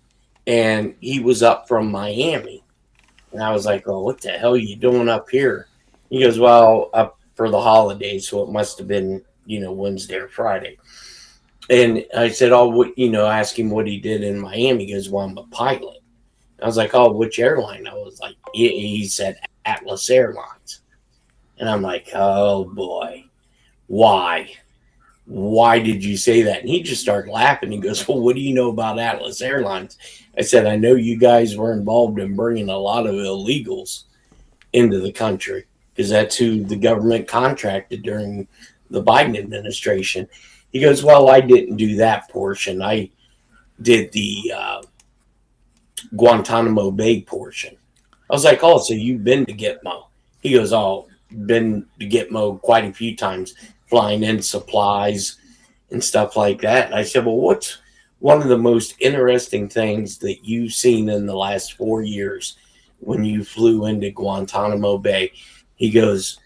And he was up from Miami. And I was like, oh, what the hell are you doing up here? He goes, well, up for the holidays, so it must have been, Wednesday or Friday. And I said, oh, ask him what he did in Miami. He goes, well, I'm a pilot. I was like, oh, which airline? I was like, he said Atlas Airlines. And I'm like, oh, boy, why? Why did you say that? And he just started laughing. He goes, well, what do you know about Atlas Airlines? I said, I know you guys were involved in bringing a lot of illegals into the country, because that's who the government contracted during the Biden administration. He goes, well, I didn't do that portion. I did the Guantanamo Bay portion. I was like, oh, so you've been to Gitmo? He goes, oh, been to Gitmo quite a few times, flying in supplies and stuff like that. And I said, well, what's one of the most interesting things that you've seen in the last 4 years when you flew into Guantanamo Bay? He goes,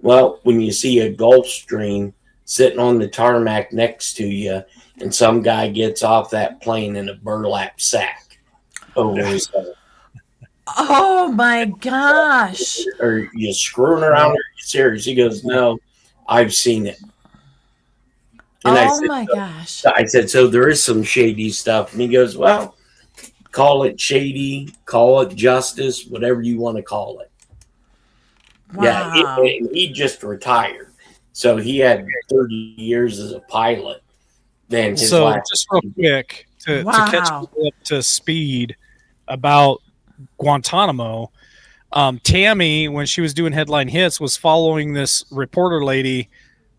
well, when you see a Gulfstream sitting on the tarmac next to you, and some guy gets off that plane in a burlap sack over his head. Oh my gosh. Are you screwing around, or are you serious? He goes, no, I've seen it. And Gosh. I said, so there is some shady stuff. And he goes, well, call it shady, call it justice, whatever you want to call it. Wow. Yeah, he just retired. So he had 30 years as a pilot. Then his just real quick to catch people up to speed about Guantanamo, Tammy, when she was doing headline hits, was following this reporter lady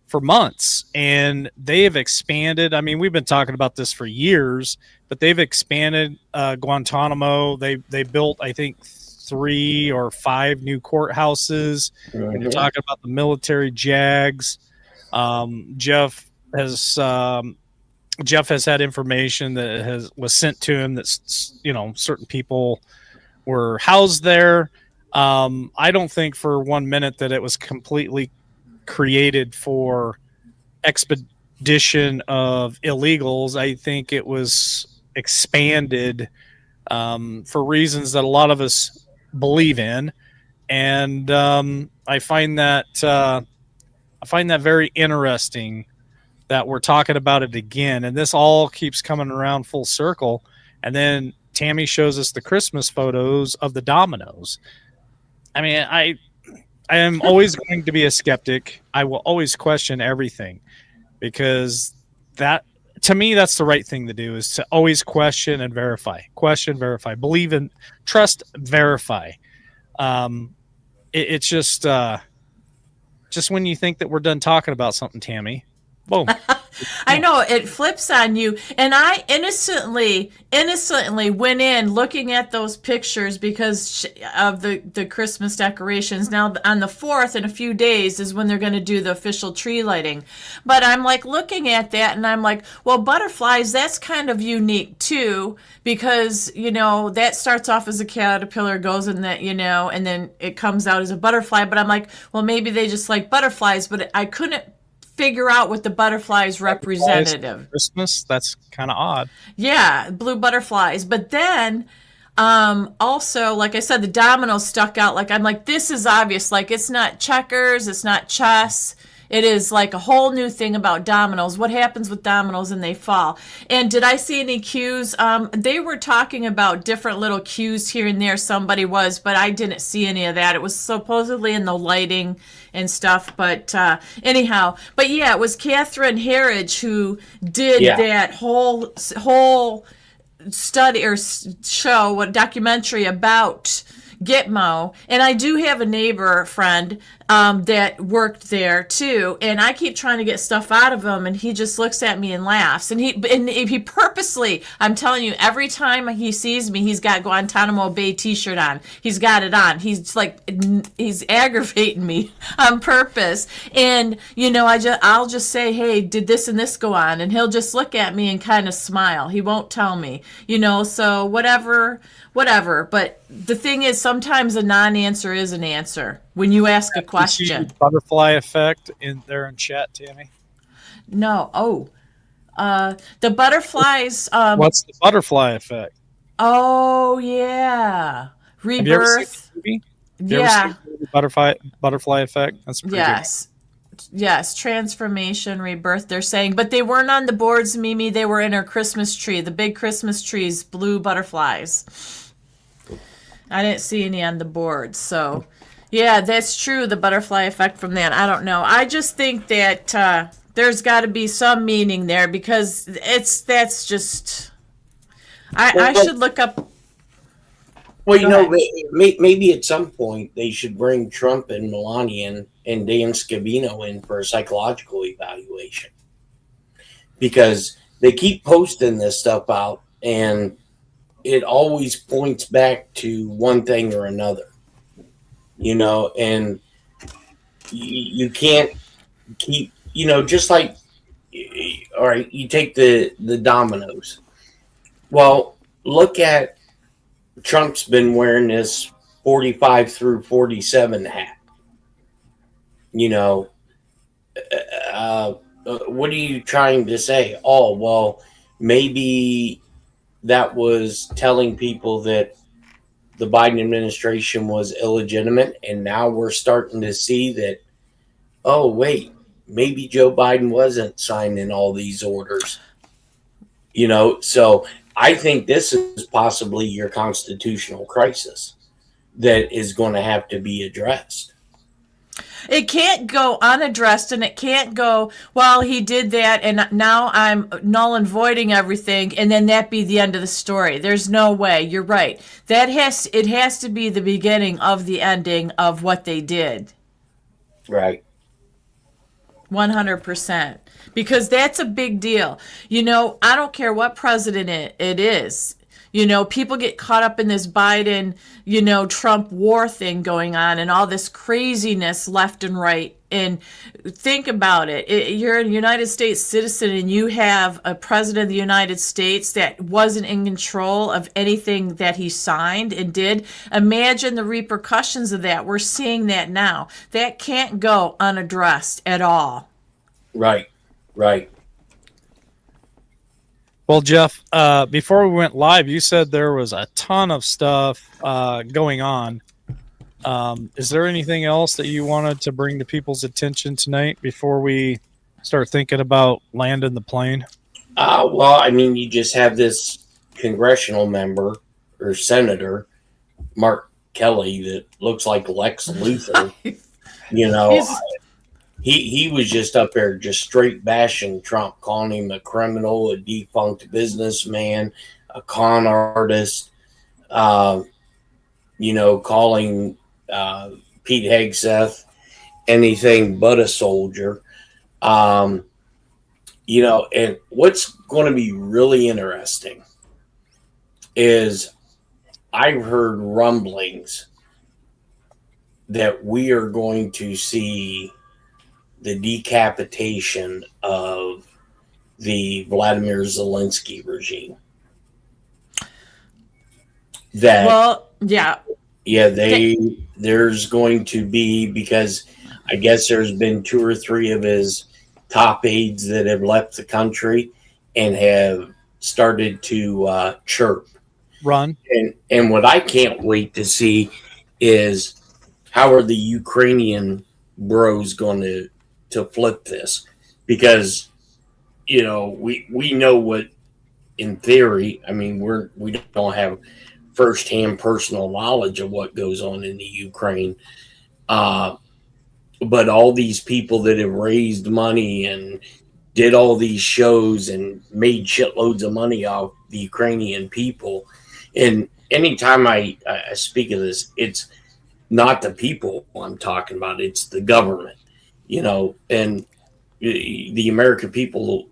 for months, and they have expanded. I mean, we've been talking about this for years, but they've expanded Guantanamo. They built, I think, 3 or 5 new courthouses. Mm-hmm. They're talking about the military JAGs. Jeff has had information that was sent to him that certain people were housed there. I don't think for 1 minute that it was completely created for expedition of illegals. I think it was expanded for reasons that a lot of us believe in, and I find that find that very interesting that we're talking about it again, and this all keeps coming around full circle. And then Tammy shows us the Christmas photos of the dominoes. I mean, I am always going to be a skeptic. I will always question everything, because that, to me, that's the right thing to do, is to always question and verify. Question, verify. Believe in, trust, verify. It's just when you think that we're done talking about something, Tammy, boom. I know it flips on you, and I innocently went in looking at those pictures because of the Christmas decorations. Now on the 4th, in a few days, is when they're going to do the official tree lighting. But I'm like looking at that, and I'm like, well, butterflies, that's kind of unique too, because that starts off as a caterpillar, goes in that, and then it comes out as a butterfly. But I'm like, well, maybe they just like butterflies, but I couldn't figure out what the butterflies representative. Christmas, that's kind of odd. Yeah, blue butterflies. But then also, like I said, the dominoes stuck out. Like, I'm like, this is obvious. Like, it's not checkers, it's not chess. It is like a whole new thing about dominoes. What happens with dominoes and they fall? And did I see any cues? They were talking about different little cues here and there. Somebody was, but I didn't see any of that. It was supposedly in the lighting and stuff. But anyhow, but yeah, it was Catherine Herridge who did that whole study or show, a documentary about Gitmo. And I do have a neighbor friend that worked there too, and I keep trying to get stuff out of him, and he just looks at me and laughs. And he purposely, I'm telling you, every time he sees me, he's got Guantanamo Bay t-shirt on. He's got it on. He's aggravating me on purpose. And I'll just say, hey, did this and this go on? And he'll just look at me and kind of smile. He won't tell me, so whatever. But the thing is, sometimes a non-answer is an answer when you ask a question. Butterfly effect in there in chat, Tammy? No. Oh, the butterflies. What's the butterfly effect? Oh, yeah. Rebirth. Have you ever seen the movie? Yeah. Butterfly effect? That's pretty Yes. Good. Yes, transformation, rebirth, they're saying. But they weren't on the boards, Mimi. They were in our Christmas tree. The big Christmas trees, blue butterflies. I didn't see any on the board. So, yeah, that's true, the butterfly effect from that. I don't know. I just think that there's got to be some meaning there, because that's just... I should look up... Well, maybe at some point they should bring Trump and Melania and Dan Scavino in for a psychological evaluation, because they keep posting this stuff out, and it always points back to one thing or another, and you can't keep, just like, all right, you take the dominoes. Well, look at Trump's been wearing this 45 through 47 hat. What are you trying to say? Oh, well, maybe that was telling people that the Biden administration was illegitimate, and now we're starting to see that, oh, wait, maybe Joe Biden wasn't signing all these orders. So I think this is possibly your constitutional crisis that is going to have to be addressed. It can't go unaddressed, and it can't go, well, he did that, and now I'm null and voiding everything, and then that be the end of the story. There's no way. You're right. It has to be the beginning of the ending of what they did. Right. 100%. Because that's a big deal. I don't care what president it is. People get caught up in this Biden, Trump war thing going on, and all this craziness left and right. And think about it. You're a United States citizen, and you have a president of the United States that wasn't in control of anything that he signed and did. Imagine the repercussions of that. We're seeing that now. That can't go unaddressed at all. Right. Well, Jeff, before we went live, you said there was a ton of stuff going on. Is there anything else that you wanted to bring to people's attention tonight before we start thinking about landing the plane? Well, I mean, you just have this congressional member or senator, Mark Kelly, that looks like Lex Luthor. You know, He's- he was just up there just straight bashing Trump, calling him a criminal, a defunct businessman, a con artist. Uh, calling Pete Hegseth anything but a soldier. And what's going to be really interesting is I've heard rumblings that we are going to see the decapitation of the Vladimir Zelensky regime. There's going to be, because I guess there's been 2 or 3 of his top aides that have left the country and have started to chirp. Run. And what I can't wait to see is how are the Ukrainian bros going to flip this, because we know what, in theory, I mean, we don't have firsthand personal knowledge of what goes on in the Ukraine, but all these people that have raised money and did all these shows and made shitloads of money off the Ukrainian people. And anytime I speak of this, it's not the people I'm talking about, it's the government, and the American people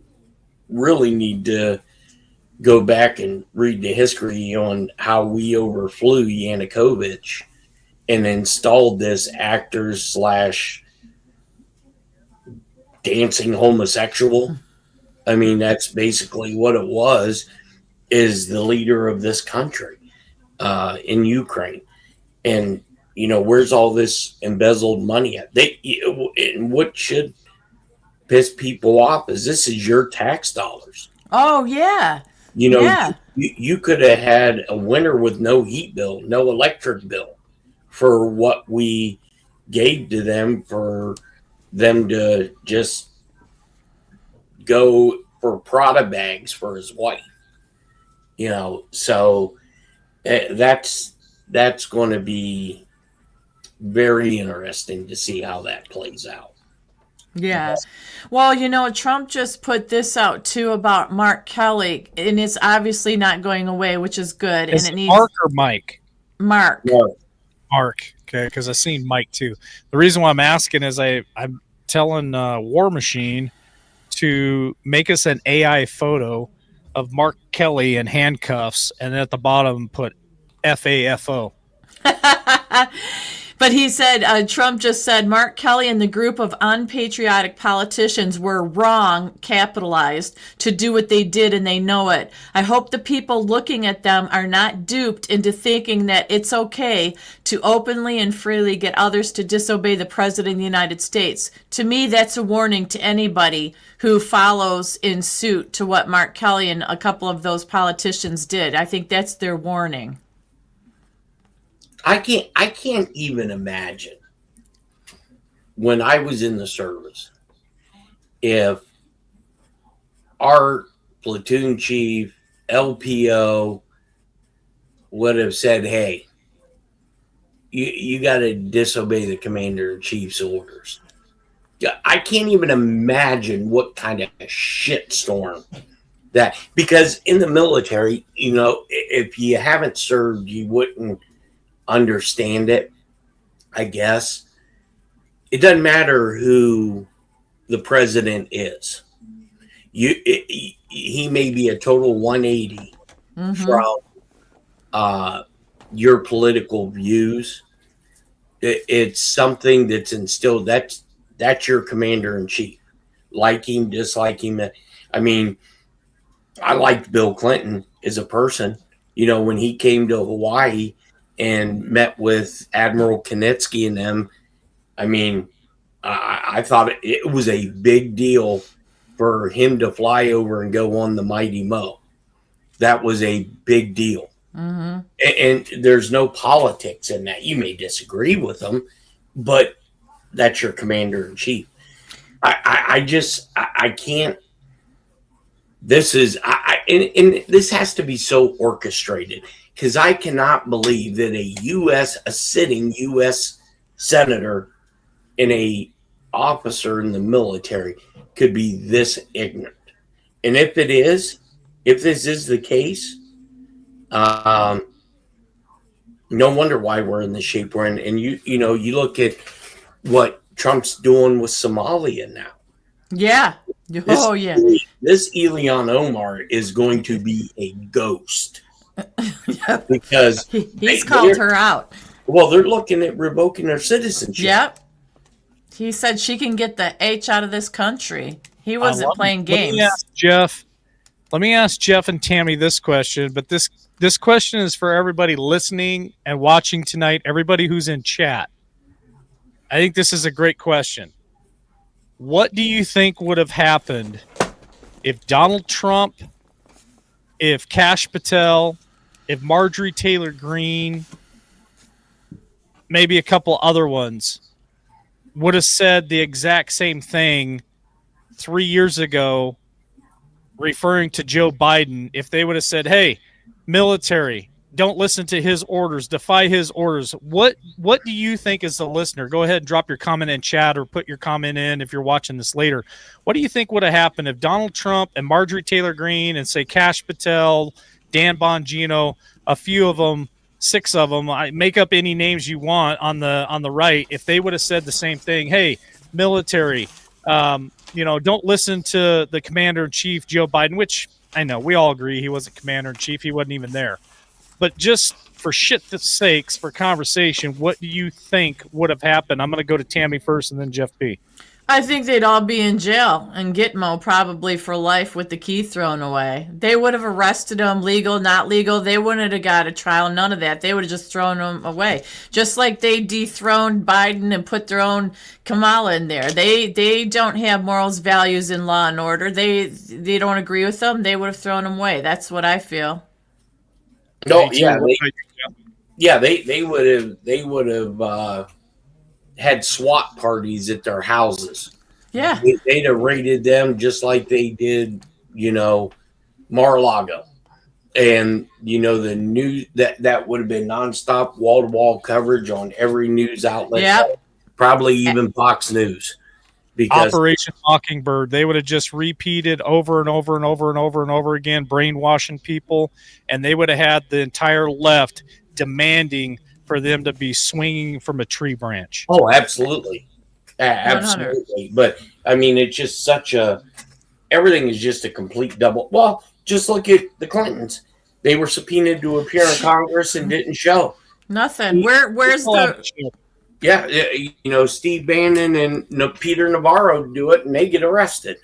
really need to go back and read the history on how we overflew Yanukovych and installed this actor / dancing homosexual. I mean, that's basically what it was, is the leader of this country in Ukraine. And, where's all this embezzled money at? And what should piss people off is this is your tax dollars. Oh, yeah. You could have had a winter with no heat bill, no electric bill, for what we gave to them, for them to just go for Prada bags for his wife. So that's going to be very interesting to see how that plays out. Yeah. Well, Trump just put this out too about Mark Kelly, and it's obviously not going away, which is good. Is and it it needs Mark or Mike? Mark. Yeah. Mark. Okay, because I've seen Mike too. The reason why I'm asking is I'm telling War Machine to make us an AI photo of Mark Kelly in handcuffs, and at the bottom put FAFO. But he said, Trump just said, Mark Kelly and the group of unpatriotic politicians were wrong, capitalized, to do what they did, and they know it. I hope the people looking at them are not duped into thinking that it's okay to openly and freely get others to disobey the President of the United States. To me, that's a warning to anybody who follows in suit to what Mark Kelly and a couple of those politicians did. I think that's their warning. I can't even imagine, when I was in the service, if our platoon chief, LPO, would have said, hey, you got to disobey the commander-in-chief's orders. I can't even imagine what kind of shitstorm that, because in the military, if you haven't served, you wouldn't understand it, I guess. It doesn't matter who the president is. He may be a total 180 from your political views. It's something that's instilled. That's your commander in chief. Like him, dislike him. I mean, I liked Bill Clinton as a person. When he came to Hawaii and met with Admiral Knitsky and them, I mean, I thought it was a big deal for him to fly over and go on the Mighty Mo. That was a big deal. And there's no politics in that. You may disagree with them, but that's your commander in chief. I can't. This is and this has to be so orchestrated, because I cannot believe that a sitting U.S. senator and a officer in the military could be this ignorant. And if this is the case, no wonder why we're in the shape we're in. And you look at what Trump's doing with Somalia now. Yeah. This Ilhan Omar is going to be a ghost. Yep. Because he's called her out. Well, they're looking at revoking her citizenship. Yep. He said she can get the H out of this country. He wasn't playing games. Let me ask Jeff and Tammy this question, but this question is for everybody listening and watching tonight, everybody who's in chat. I think this is a great question. What do you think would have happened if Donald Trump, if Kash Patel, if Marjorie Taylor Greene, maybe a couple other ones, would have said the exact same thing 3 years ago, referring to Joe Biden? If they would have said, hey, military, don't listen to his orders, defy his orders. What do you think as a listener? Go ahead and drop your comment in chat, or put your comment in if you're watching this later. What do you think would have happened if Donald Trump and Marjorie Taylor Greene and, say, Kash Patel, Dan Bongino, a few of them, 6 of them, make up any names you want on the right, if they would have said the same thing, hey, military, don't listen to the commander-in-chief, Joe Biden, which I know we all agree he wasn't commander-in-chief. He wasn't even there. But just for shit's sakes, for conversation, what do you think would have happened? I'm going to go to Tammy first and then Jeff P. I think they'd all be in jail, and Gitmo probably for life with the key thrown away. They would have arrested him, legal, not legal. They wouldn't have got a trial, none of that. They would have just thrown him away. Just like they dethroned Biden and put their own Kamala in there. They don't have morals, values, and law and order. They don't agree with them. They would have thrown him away. That's what I feel. No, they would have had SWAT parties at their houses. Yeah, they'd have raided them just like they did, Mar-a-Lago, and the news that would have been nonstop, wall-to-wall coverage on every news outlet. Yep. Probably even Fox News. Because Operation Mockingbird, they would have just repeated over and over and over and over and over again, brainwashing people, and they would have had the entire left demanding for them to be swinging from a tree branch. Oh, absolutely. Absolutely. 100. But, I mean, it's just everything is just a complete double. Well, just look at the Clintons. They were subpoenaed to appear in Congress and didn't show. Nothing. Where's the... Yeah, Steve Bannon and Peter Navarro do it, and they get arrested.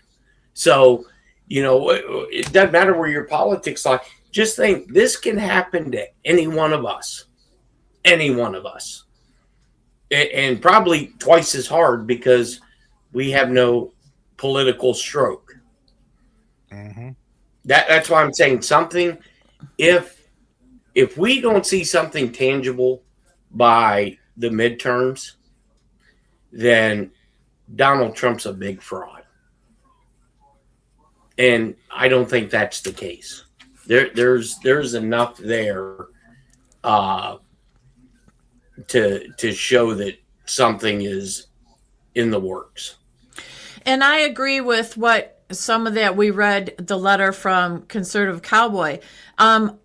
So, it doesn't matter where your politics lie. Just think, this can happen to any one of us. Any one of us. And probably twice as hard, because we have no political stroke. Mm-hmm. That's why I'm saying something. If we don't see something tangible by the midterms, then Donald Trump's a big fraud. And I don't think that's the case. There's enough there to show that something is in the works. And I agree with what some of that we read, the letter from Conservative Cowboy.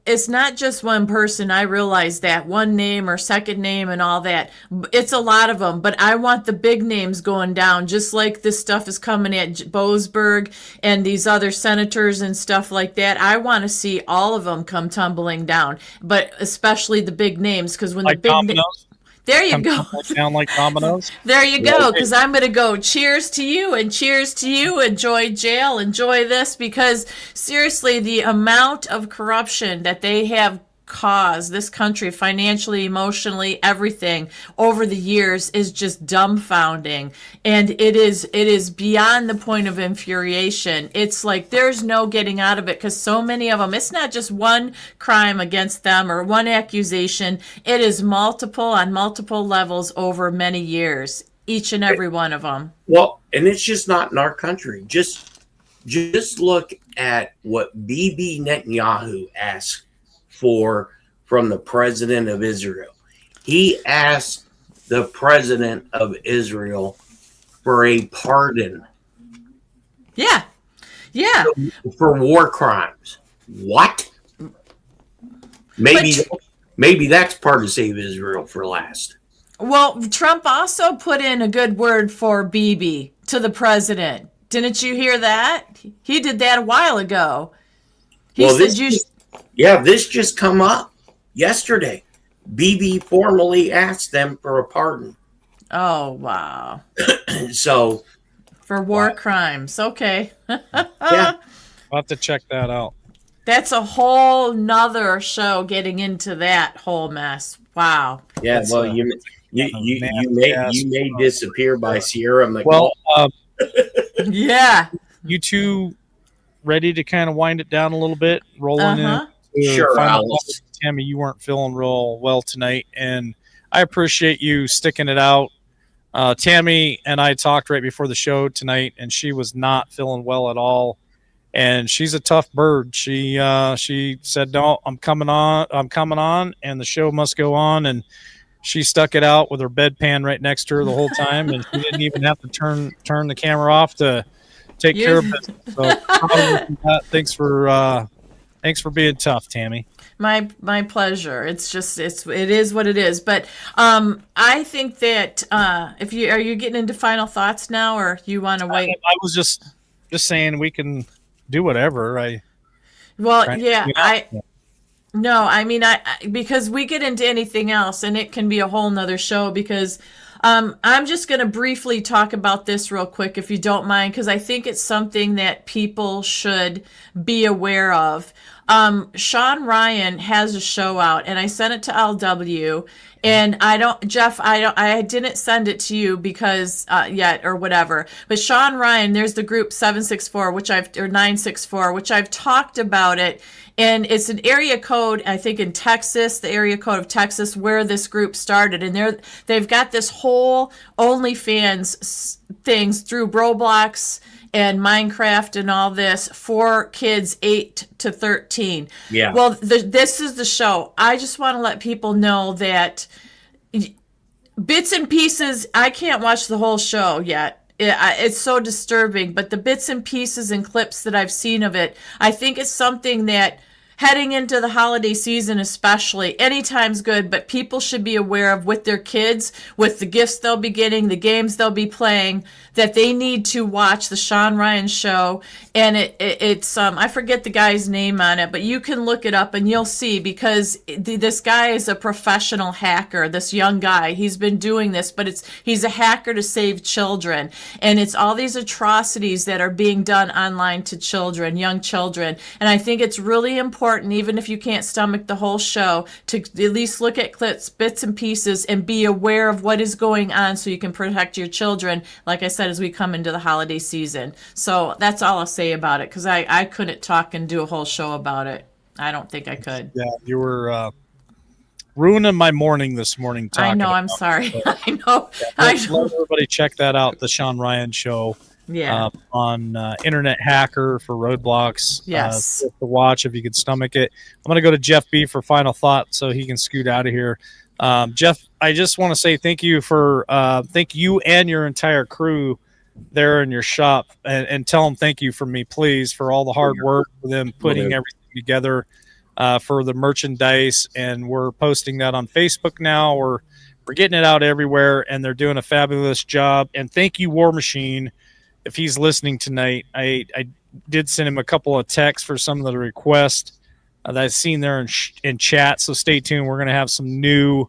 It's not just one person. I realize that one name or second name and all that. It's a lot of them, but I want the big names going down, just like this stuff is coming at Boasberg and these other senators and stuff like that. I want to see all of them come tumbling down, but especially the big names, because when like the big dominoes. There you go. Down like dominoes. There you go, because I'm going to go cheers to you and cheers to you. Enjoy jail. Enjoy this, because seriously, the amount of corruption that they have cause, this country, financially, emotionally, everything over the years is just dumbfounding. And it is beyond the point of infuriation. It's like there's no getting out of it because so many of them, it's not just one crime against them or one accusation. It is multiple on multiple levels over many years, each and every one of them. Well, and it's just not in our country. Just look at what Bibi Netanyahu asked for from the president of Israel. He asked the president of Israel for a pardon. Yeah. For war crimes. What? Maybe that's part of Save Israel for last. Well, Trump also put in a good word for Bibi to the president. Didn't you hear that? He did that a while ago. This just come up yesterday. Bibi formally asked them for a pardon. Oh, wow. So for war crimes. Okay. Yeah. I'll have to check that out. That's a whole nother show getting into that whole mess. Wow. Yeah, That's, well, you may disappear by Sierra McCall. Well, Yeah. you two ready to kind of wind it down a little bit, rolling in? Sure, final Alice. thoughts. Tammy, you weren't feeling real well tonight, and I appreciate you sticking it out. Tammy and I talked right before the show tonight, and she was not feeling well at all. And she's a tough bird. She said, "No, I'm coming on, and the show must go on." And she stuck it out with her bedpan right next to her the whole time, and she didn't even have to turn the camera off to take care of business. So thanks for being tough, Tammy. My pleasure. It's just it is what it is. But I think that are you getting into final thoughts now, or you want to wait? I was just saying we can do whatever. I because we get into anything else and it can be a whole nother show because I'm just going to briefly talk about this real quick if you don't mind, because I think it's something that people should be aware of. Sean Ryan has a show out and I sent it to LW, and I didn't send it to you because yet or whatever, but Sean Ryan, there's the group 764 or 964, which I've talked about it. And it's an area code, I think in Texas, the area code of Texas, where this group started. And they've got this whole OnlyFans things through Roblox and Minecraft and all this for kids 8 to 13. Yeah. Well, this is the show. I just want to let people know that bits and pieces, I can't watch the whole show yet. It's so disturbing, but the bits and pieces and clips that I've seen of it, I think it's something that heading into the holiday season especially, anytime's good, but people should be aware of with their kids, with the gifts they'll be getting, the games they'll be playing, that they need to watch the Sean Ryan show. And it's I forget the guy's name on it, but you can look it up and you'll see, because this guy is a professional hacker, this young guy. He's been doing this, but he's a hacker to save children. And it's all these atrocities that are being done online to children, young children. And I think it's really important, even if you can't stomach the whole show, to at least look at clips, bits and pieces, and be aware of what is going on so you can protect your children, like I said, as we come into the holiday season. So that's all I'll say about it, because I couldn't talk and do a whole show about it. I don't think I could. Yeah, you were ruining my morning this morning. I know, I'm sorry. I know. Let everybody check that out, the Sean Ryan show. Yeah. On Internet Hacker for Roadblocks. Yes. To watch if you could stomach it. I'm going to go to Jeff B for final thought so he can scoot out of here. Jeff, I just want to say thank you and your entire crew there in your shop, and tell them thank you from me, please, for all the hard work, for them putting everything together for the merchandise. And we're posting that on Facebook now. We're getting it out everywhere, and they're doing a fabulous job. And thank you, War Machine. If he's listening tonight, I did send him a couple of texts for some of the requests that I've seen there in chat. So stay tuned. We're going to have some new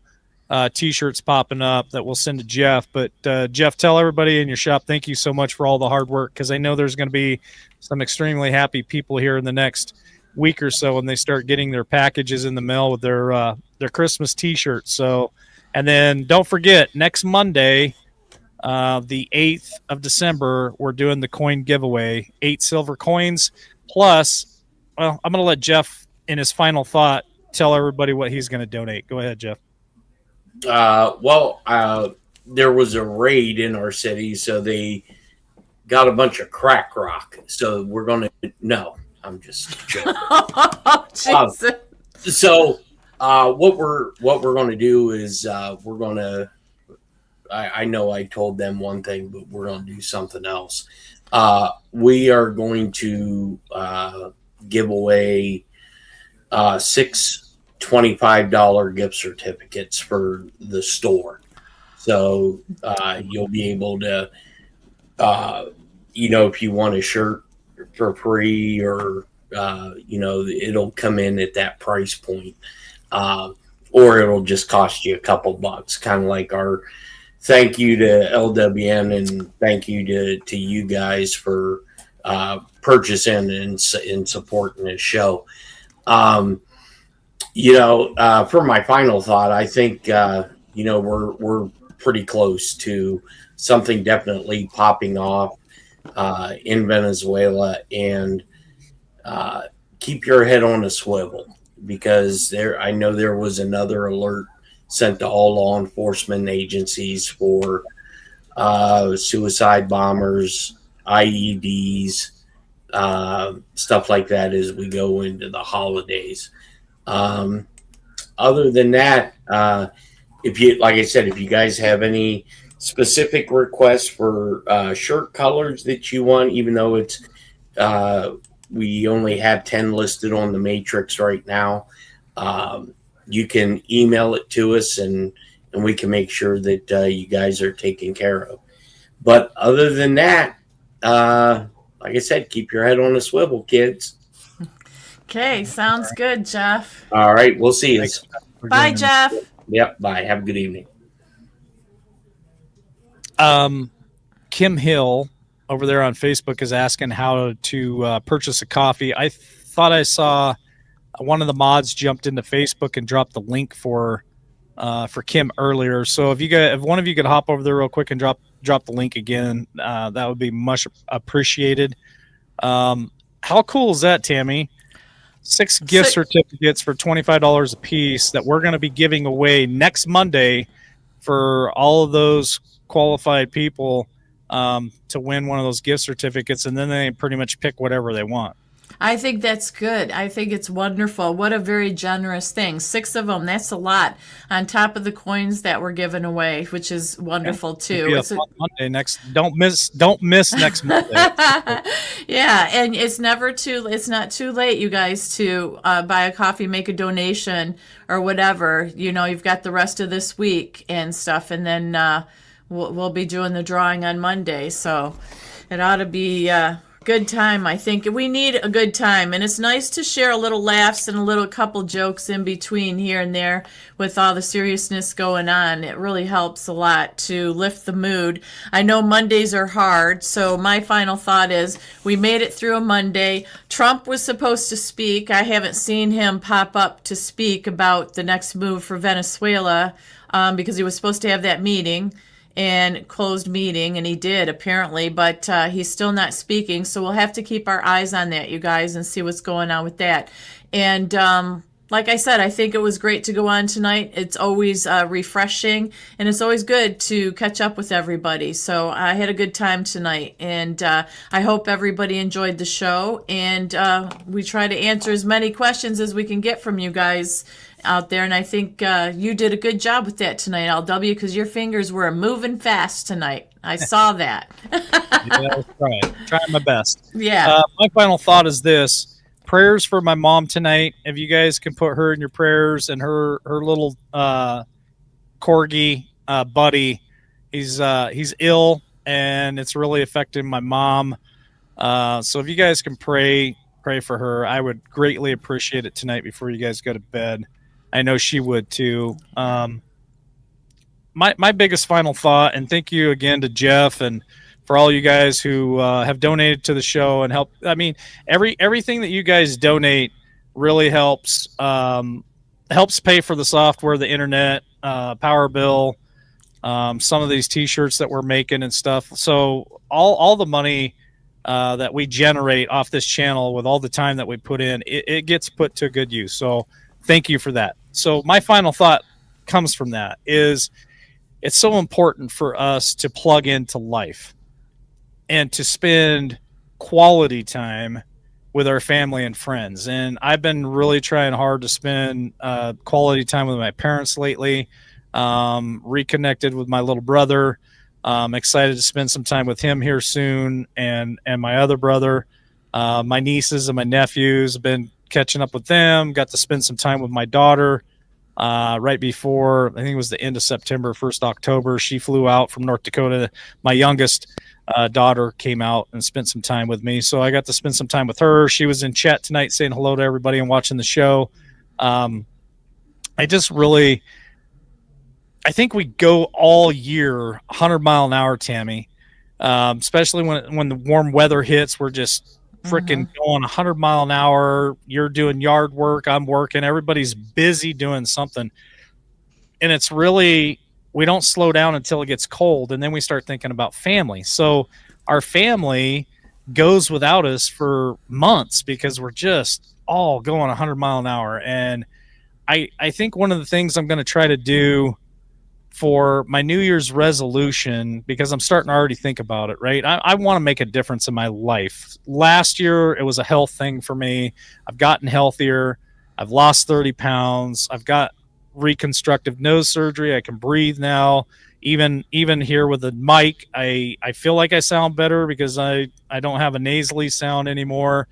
T-shirts popping up that we'll send to Jeff. But Jeff, tell everybody in your shop, thank you so much for all the hard work, because I know there's going to be some extremely happy people here in the next week or so when they start getting their packages in the mail with their Christmas T-shirts. So, and then don't forget, next Monday, the 8th of December, we're doing the coin giveaway, 8 silver coins plus. Well, I'm going to let Jeff, in his final thought, tell everybody what he's going to donate. Go ahead, Jeff. There was a raid in our city, so they got a bunch of crack rock. So we're going to, no, I'm just joking. Jesus. So what we're going to do is we're going to, I know I told them one thing, but we're going to do something else. We are going to give away 6 $25 gift certificates for the store. So you'll be able to, if you want a shirt for free or, it'll come in at that price point. Or it'll just cost you a couple bucks, kind of like our thank you to LWN and thank you to you guys for purchasing and supporting this show. For my final thought, I think, we're pretty close to something definitely popping off in Venezuela, and keep your head on a swivel, because I know there was another alert sent to all law enforcement agencies for suicide bombers, IEDs, stuff like that as we go into the holidays. Other than that, if you guys have any specific requests for shirt colors that you want, even though it's we only have 10 listed on the matrix right now, you can email it to us and we can make sure that you guys are taken care of. But other than that, like I said, keep your head on a swivel, kids. Okay, sounds good, Jeff. All right, we'll see you. Bye, Jeff. Yep, bye. Have a good evening. Kim Hill over there on Facebook is asking how to purchase a coffee. I thought I saw one of the mods jumped into Facebook and dropped the link for Kim earlier. So if one of you could hop over there real quick and drop the link again, that would be much appreciated. How cool is that, Tammy? 6 gift certificates for $25 a piece that we're going to be giving away next Monday for all of those qualified people to win one of those gift certificates, and then they pretty much pick whatever they want. I think that's good. I think it's wonderful. What a very generous thing. 6 of them, that's a lot on top of the coins that were given away, which is wonderful too. It's Monday next. Don't miss next Monday. Yeah, and it's not too late, you guys, to buy a coffee, make a donation or whatever. You've got the rest of this week and stuff, and then we'll be doing the drawing on Monday. So it ought to be good time. I think we need a good time, and it's nice to share a little laughs and a little couple jokes in between here and there with all the seriousness going on. It really helps a lot to lift the mood. I know Mondays are hard, so my final thought is we made it through a Monday. Trump was supposed to speak. I haven't seen him pop up to speak about the next move for Venezuela because he was supposed to have that meeting and closed meeting, and he did apparently, but he's still not speaking, so we'll have to keep our eyes on that, you guys, and see what's going on with that. And like I said, I think it was great to go on tonight. It's always refreshing, and it's always good to catch up with everybody. So I had a good time tonight, and I hope everybody enjoyed the show, and we try to answer as many questions as we can get from you guys out there, and I think you did a good job with that tonight, LW, because your fingers were moving fast tonight. I saw that. Yeah, that's right. Trying my best. Yeah. My final thought is this: prayers for my mom tonight. If you guys can put her in your prayers, and her little corgi buddy, he's ill, and it's really affecting my mom. So if you guys can pray for her, I would greatly appreciate it tonight before you guys go to bed. I know she would too. My biggest final thought, and thank you again to Jeff and for all you guys who have donated to the show and help. I mean, everything that you guys donate really helps. Helps pay for the software, the internet, power bill, some of these T-shirts that we're making and stuff. So all the money that we generate off this channel with all the time that we put in, it gets put to good use. So thank you for that. So my final thought comes from that is it's so important for us to plug into life and to spend quality time with our family and friends. And I've been really trying hard to spend quality time with my parents lately, reconnected with my little brother. Excited to spend some time with him here soon, and my other brother, my nieces and my nephews. Have been catching up with them. Got to spend some time with my daughter right before, I think it was the end of September, 1st October. She flew out from North Dakota. My youngest daughter came out and spent some time with me, so I got to spend some time with her. She was in chat tonight saying hello to everybody and watching the show. I think we go all year 100 mile an hour, Tammy, especially when the warm weather hits. We're just freaking going 100 mile an hour. You're doing yard work, I'm working, everybody's busy doing something, and it's really, we don't slow down until it gets cold, and then we start thinking about family. So our family goes without us for months because we're just all going 100 mile an hour. And I think one of the things I'm going to try to do for my New Year's resolution, because I'm starting to already think about it, right? I want to make a difference in my life. Last year, it was a health thing for me. I've gotten healthier. I've lost 30 pounds. I've got reconstructive nose surgery. I can breathe now. Even here with the mic, I feel like I sound better because I don't have a nasally sound anymore.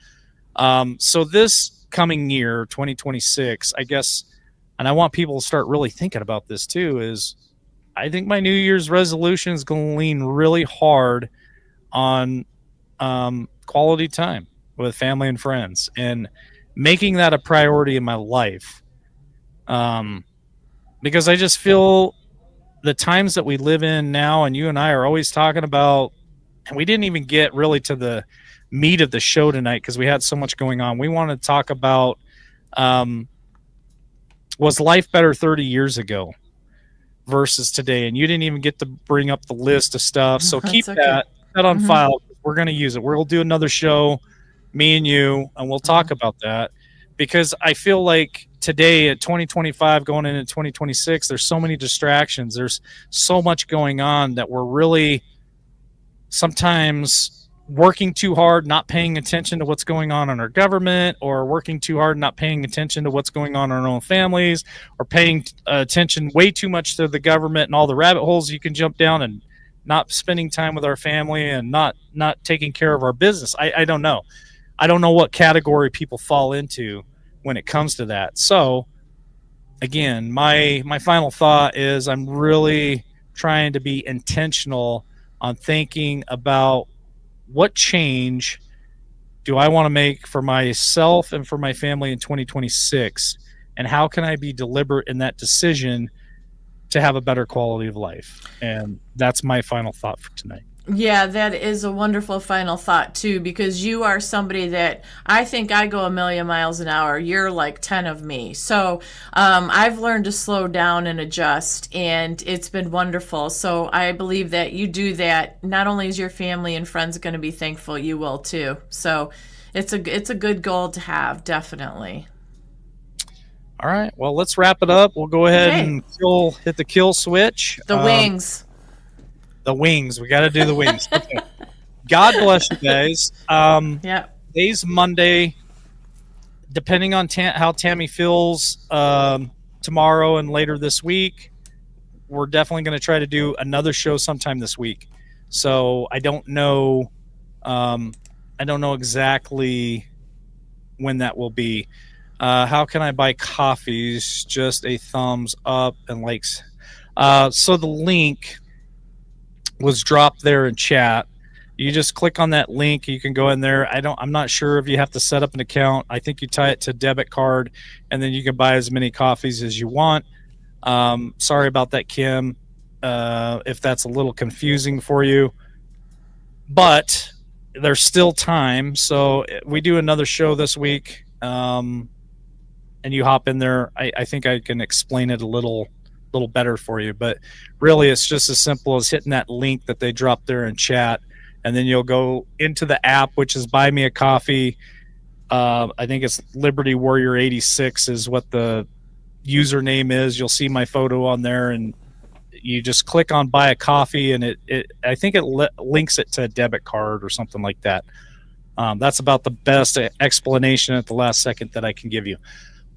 So this coming year, 2026, I guess, and I want people to start really thinking about this too, is I think my New Year's resolution is going to lean really hard on quality time with family and friends and making that a priority in my life. Because I just feel the times that we live in now, and you and I are always talking about, and we didn't even get really to the meat of the show tonight because we had so much going on. We want to talk about, was life better 30 years ago versus today? And you didn't even get to bring up the list of stuff. So keep that on file. We're going to use it. We'll do another show, me and you, and we'll talk about that, because I feel like today at 2025 going into 2026, there's so many distractions. There's so much going on that we're really sometimes working too hard, not paying attention to what's going on in our government, or working too hard, not paying attention to what's going on in our own families, or paying attention way too much to the government and all the rabbit holes you can jump down, and not spending time with our family and not taking care of our business. I don't know. I don't know what category people fall into when it comes to that. So again, my final thought is I'm really trying to be intentional on thinking about what change do I want to make for myself and for my family in 2026, and how can I be deliberate in that decision to have a better quality of life? And that's my final thought for tonight. Yeah, that is a wonderful final thought too, because you are somebody that I think I go 1,000,000 miles an hour. You're like 10 of me. So I've learned to slow down and adjust, and it's been wonderful. So I believe that you do that. Not only is your family and friends going to be thankful, you will too. So it's a good goal to have, definitely. All right. Well, let's wrap it up. We'll go ahead and hit the kill switch. The wings. The wings. We got to do the wings. Okay. God bless you guys. Yeah. Today's Monday. Depending on how Tammy feels tomorrow and later this week, we're definitely going to try to do another show sometime this week. So I don't know. I don't know exactly when that will be. How can I buy coffees? Just a thumbs up and likes. So the link was dropped there in chat. You just click on that link. You can go in there. I'm not sure if you have to set up an account. I think you tie it to debit card, and then you can buy as many coffees as you want. Sorry about that, Kim, if that's a little confusing for you. But there's still time. So we do another show this week. and you hop in there, I think I can explain it a little better for you. But really, it's just as simple as hitting that link that they drop there in chat, and then you'll go into the app, which is Buy Me a Coffee. I think it's Liberty Warrior 86 is what the username is. You'll see my photo on there, and you just click on Buy a Coffee, and I think it links it to a debit card or something like that. That's about the best explanation at the last second that I can give you.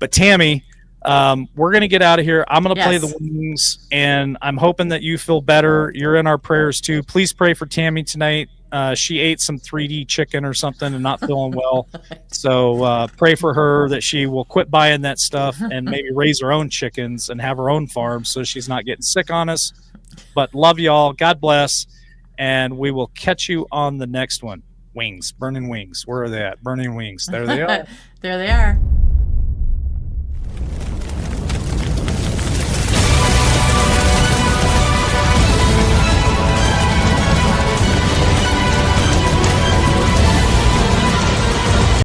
But Tammy, we're going to get out of here. I'm going to play the Wings, and I'm hoping that you feel better. You're in our prayers too. Please pray for Tammy tonight. She ate some 3D chicken or something and not feeling well. So pray for her that she will quit buying that stuff and maybe raise her own chickens and have her own farm so she's not getting sick on us. But love y'all. God bless. And we will catch you on the next one. Wings, burning wings. Where are they at? Burning wings. There they are. There they are.